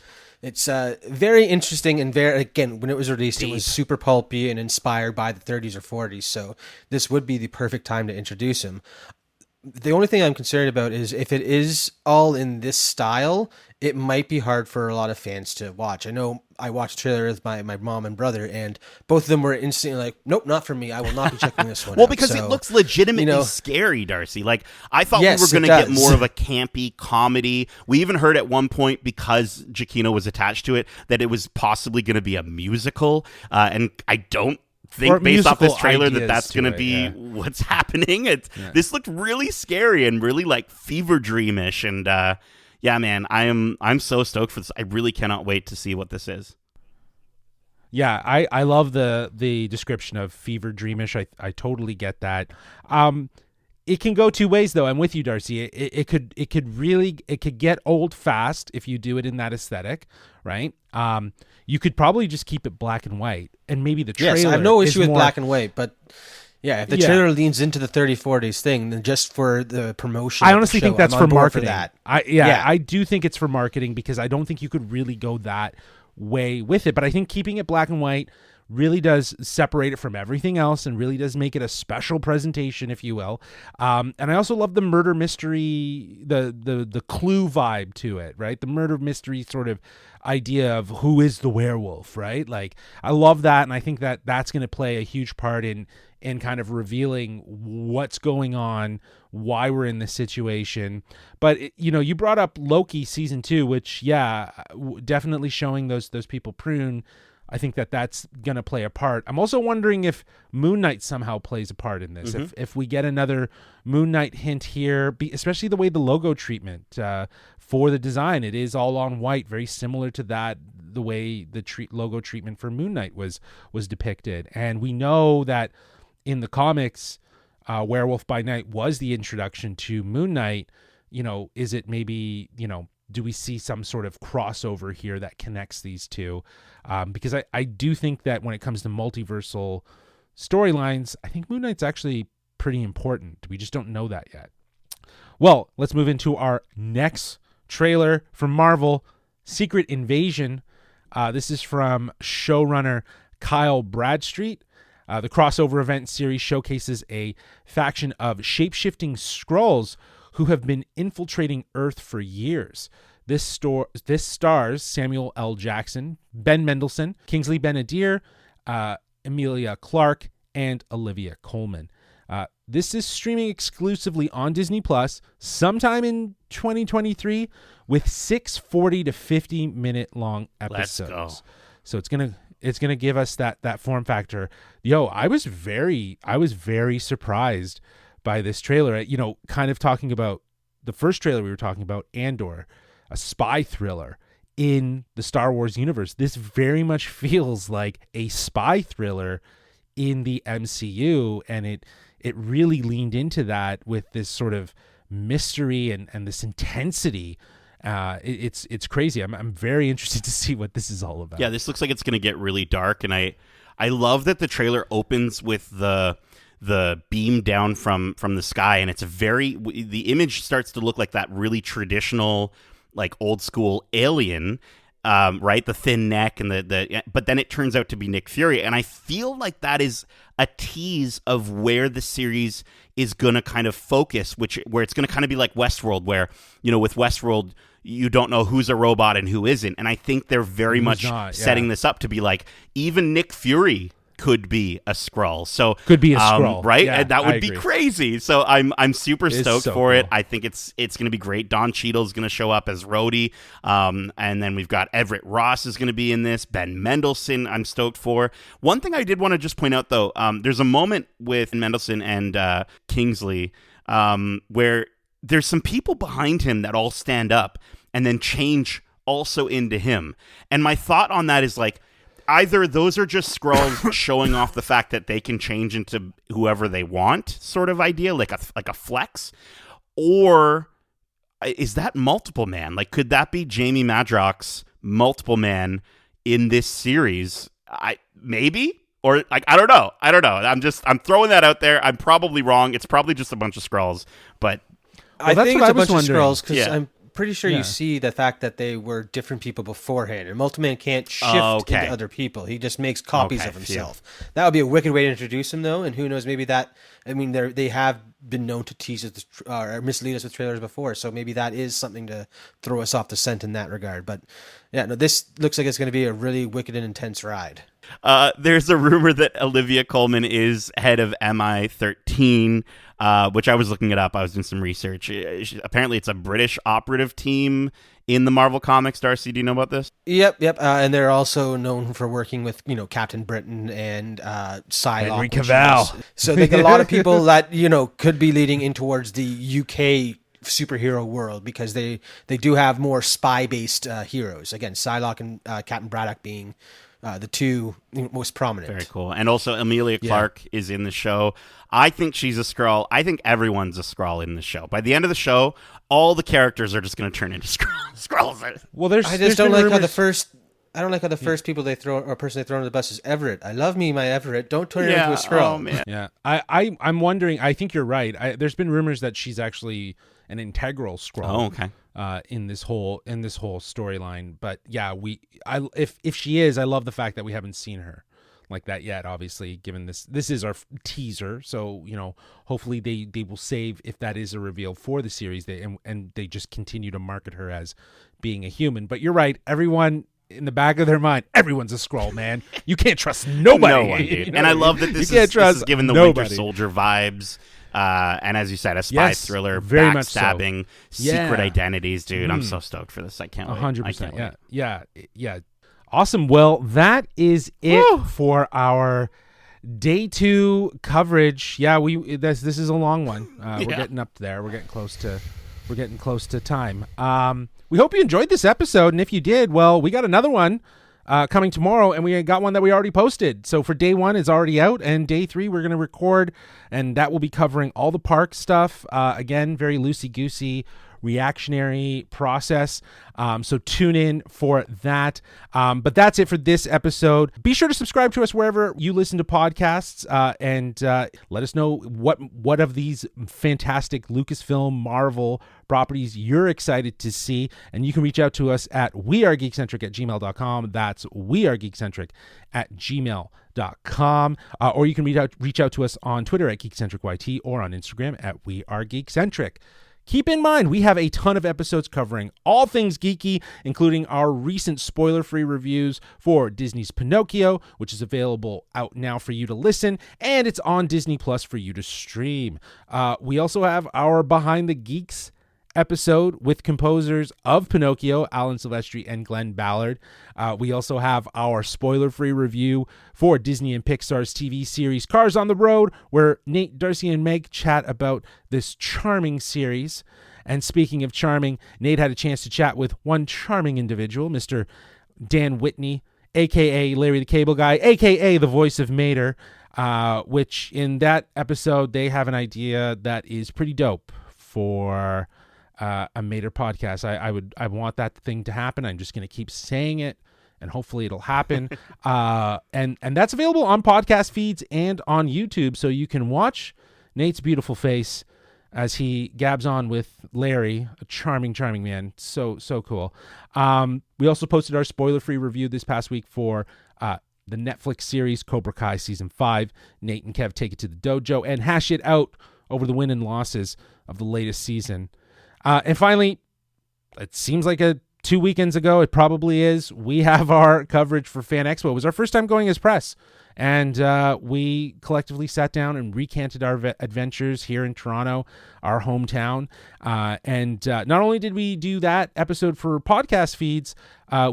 it's very interesting, and very, again, when it was released, it was super pulpy and inspired by the 30s or 40s. So this would be the perfect time to introduce him. The only thing I'm concerned about is if it is all in this style, it might be hard for a lot of fans to watch. I know I watched the trailer with my mom and brother, and both of them were instantly like, nope, not for me. I will not be checking this one Well, out. because So, it looks legitimately scary, Darcy. Like, I thought we were going to get more of a campy comedy. We even heard at one point, because Giacchino was attached to it, that it was possibly going to be a musical. And I don't think, based off this trailer, that's going to be what's happening. This looked really scary and really like fever dreamish, and yeah, man, I'm so stoked for this. I really cannot wait to see what this is. Yeah, I love the description of fever dreamish. I totally get that. It can go two ways, though. I'm with you, Darcy. It could get old fast if you do it in that aesthetic, right? You could probably just keep it black and white, and maybe the trailer. Yes, I have no issue with more... black and white, but yeah, if the trailer leans into the 30-40s thing, then just for the promotion, I honestly think that's for marketing. For that. I do think it's for marketing, because I don't think you could really go that way with it. But I think keeping it black and white really does separate it from everything else, and really does make it a special presentation, if you will. And I also love the murder mystery, the clue vibe to it, right? The murder mystery sort of idea of who is the werewolf, right? Like, I love that, and I think that that's going to play a huge part in kind of revealing what's going on, why we're in this situation. But you brought up Loki season 2, which definitely showing those people prune. I think that's going to play a part. I'm also wondering if Moon Knight somehow plays a part in this. Mm-hmm. If we get another Moon Knight hint here, especially the way the logo treatment for the design, it is all on white, very similar to the way the logo treatment for Moon Knight was depicted. And we know that in the comics, Werewolf by Night was the introduction to Moon Knight. Is it maybe, do we see some sort of crossover here that connects these two? Because I do think that when it comes to multiversal storylines, I think Moon Knight's actually pretty important. We just don't know that yet. Well, let's move into our next trailer from Marvel, Secret Invasion. This is from showrunner Kyle Bradstreet. The crossover event series showcases a faction of shape-shifting Skrulls who have been infiltrating Earth for years. This stars Samuel L. Jackson, Ben Mendelsohn, Kingsley Ben-Adir, Emilia Clarke, and Olivia Colman. This is streaming exclusively on Disney Plus sometime in 2023 with 6 40 to 50 minute long episodes. Let's go. So it's gonna give us that form factor. I was very surprised by this trailer. Kind of talking about the first trailer we were talking about, Andor, a spy thriller in the Star Wars universe. This very much feels like a spy thriller in the MCU, and it really leaned into that with this sort of mystery and this intensity. It's crazy. I'm very interested to see what this is all about. Yeah, this looks like it's going to get really dark, and I love that the trailer opens with the beam down from the sky, and the image starts to look like that really traditional, like old school Alien. right? The thin neck and but then it turns out to be Nick Fury. And I feel like that is a tease of where the series is going to kind of focus, where it's going to kind of be like Westworld, where, with Westworld, you don't know who's a robot and who isn't. And I think they're very much setting this up to be like, even Nick Fury could be a Skrull. So could be a Skrull, right? Yeah, and that would be crazy. So I'm super stoked for it. I think it's going to be great. Don Cheadle's going to show up as Rhodey, and then we've got Everett Ross is going to be in this. Ben Mendelsohn, I'm stoked for. One thing I did want to just point out though, there's a moment with Mendelsohn and Kingsley where there's some people behind him that all stand up and then change also into him. And my thought on that is like, either those are just Skrulls showing off the fact that they can change into whoever they want, sort of idea, like a flex, or is that Multiple Man? Like, could that be Jamie Madrox's Multiple Man in this series? Maybe, or like I don't know. I'm throwing that out there. I'm probably wrong. It's probably just a bunch of Skrulls, but I think it's a bunch of Skrulls because I'm pretty sure Yeah. you see the fact that they were different people beforehand, and Multiple Man can't shift into other people. He just makes copies of himself. That would be a wicked way to introduce him, though, and who knows, maybe that, I mean, they have been known to tease us or mislead us with trailers before, so maybe that is something to throw us off the scent in that regard. But yeah, no, this looks like it's going to be a really wicked and intense ride. There's a rumor that Olivia Colman is head of MI13, which I was looking it up. I was doing some research. Apparently, it's a British operative team in the Marvel Comics. Darcy, do you know about this? Yep. And they're also known for working with, Captain Britain and Psylocke. Henry Cavill. So they get a lot of people that, could be leading in towards the UK superhero world, because they do have more spy-based heroes. Again, Psylocke and Captain Braddock being the two most prominent. Very cool. And also Emilia Clarke is in the show. I think she's a Skrull. I think everyone's a Skrull in the show. By the end of the show, all the characters are just going to turn into Skrulls. Well, I just don't like how the first. I don't like how the first people they throw or person they throw under the bus is Everett. I love me, my Everett. Don't turn it into a Skrull. Oh, man. Yeah, I'm wondering. I think you're right. There's been rumors that she's actually an integral Skrull. Oh, okay. In this whole storyline, but yeah, if she is, I love the fact that we haven't seen her like that yet. Obviously, given this is our teaser, so hopefully they will save if that is a reveal for the series. And they just continue to market her as being a human. But you're right, everyone. In the back of their mind, everyone's a Skrull, man. You can't trust nobody. No one, dude. And I love that this is given the Winter Soldier vibes. And as you said, a spy thriller, very much backstabbing, so. secret identities, dude. I'm so stoked for this. I can't wait. 100%. Yeah. Awesome. Well, that is it for our day 2 coverage. Yeah, this is a long one. We're getting up there. We're getting close to time. We hope you enjoyed this episode, and if you did, well, we got another one coming tomorrow, and we got one that we already posted. So for day 1 is already out, and day 3 we're going to record, and that will be covering all the park stuff. Again, very loosey-goosey reactionary process. So tune in for that. But that's it for this episode. Be sure to subscribe to us wherever you listen to podcasts, and let us know what of these fantastic Lucasfilm Marvel properties you're excited to see. And you can reach out to us at wearegeekcentric@gmail.com. That's wearegeekcentric@gmail.com. Or you can reach out to us on Twitter at GeekcentricYT or on Instagram at wearegeekcentric. Keep in mind, we have a ton of episodes covering all things geeky, including our recent spoiler-free reviews for Disney's Pinocchio, which is available out now for you to listen, and it's on Disney Plus for you to stream. We also have our Behind the Geeks episode with composers of Pinocchio, Alan Silvestri and Glenn Ballard. We also have our spoiler-free review for Disney and Pixar's TV series Cars on the Road, where Nate, Darcy, and Meg chat about this charming series. And speaking of charming, Nate had a chance to chat with one charming individual, Mr. Dan Whitney, a.k.a. Larry the Cable Guy, a.k.a. the voice of Mater, which in that episode, they have an idea that is pretty dope for a Mater podcast. I want that thing to happen. I'm just going to keep saying it, and hopefully it'll happen. And that's available on podcast feeds and on YouTube, so you can watch Nate's beautiful face as he gabs on with Larry, a charming man. So cool. We also posted our spoiler-free review this past week for the Netflix series Cobra Kai Season 5. Nate and Kev take it to the dojo and hash it out over the win and losses of the latest season. And finally, it seems like 2 weekends ago, it probably is, we have our coverage for Fan Expo. It was our first time going as press. And we collectively sat down and recanted our adventures here in Toronto, our hometown. And not only did we do that episode for podcast feeds,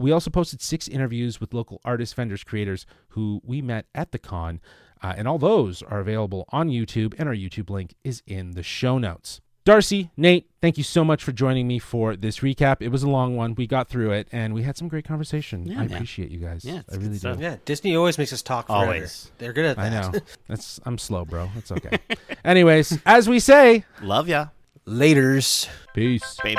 we also posted 6 interviews with local artists, vendors, creators who we met at the con. And all those are available on YouTube, and our YouTube link is in the show notes. Darcy, Nate, thank you so much for joining me for this recap. It was a long one. We got through it, and we had some great conversation. I appreciate you guys. Yeah, I really do. Yeah, Disney always makes us talk forever. Always. They're good at that. I know. I'm slow, bro. It's okay. Anyways, as we say, Love ya. Laters. Peace. Babe.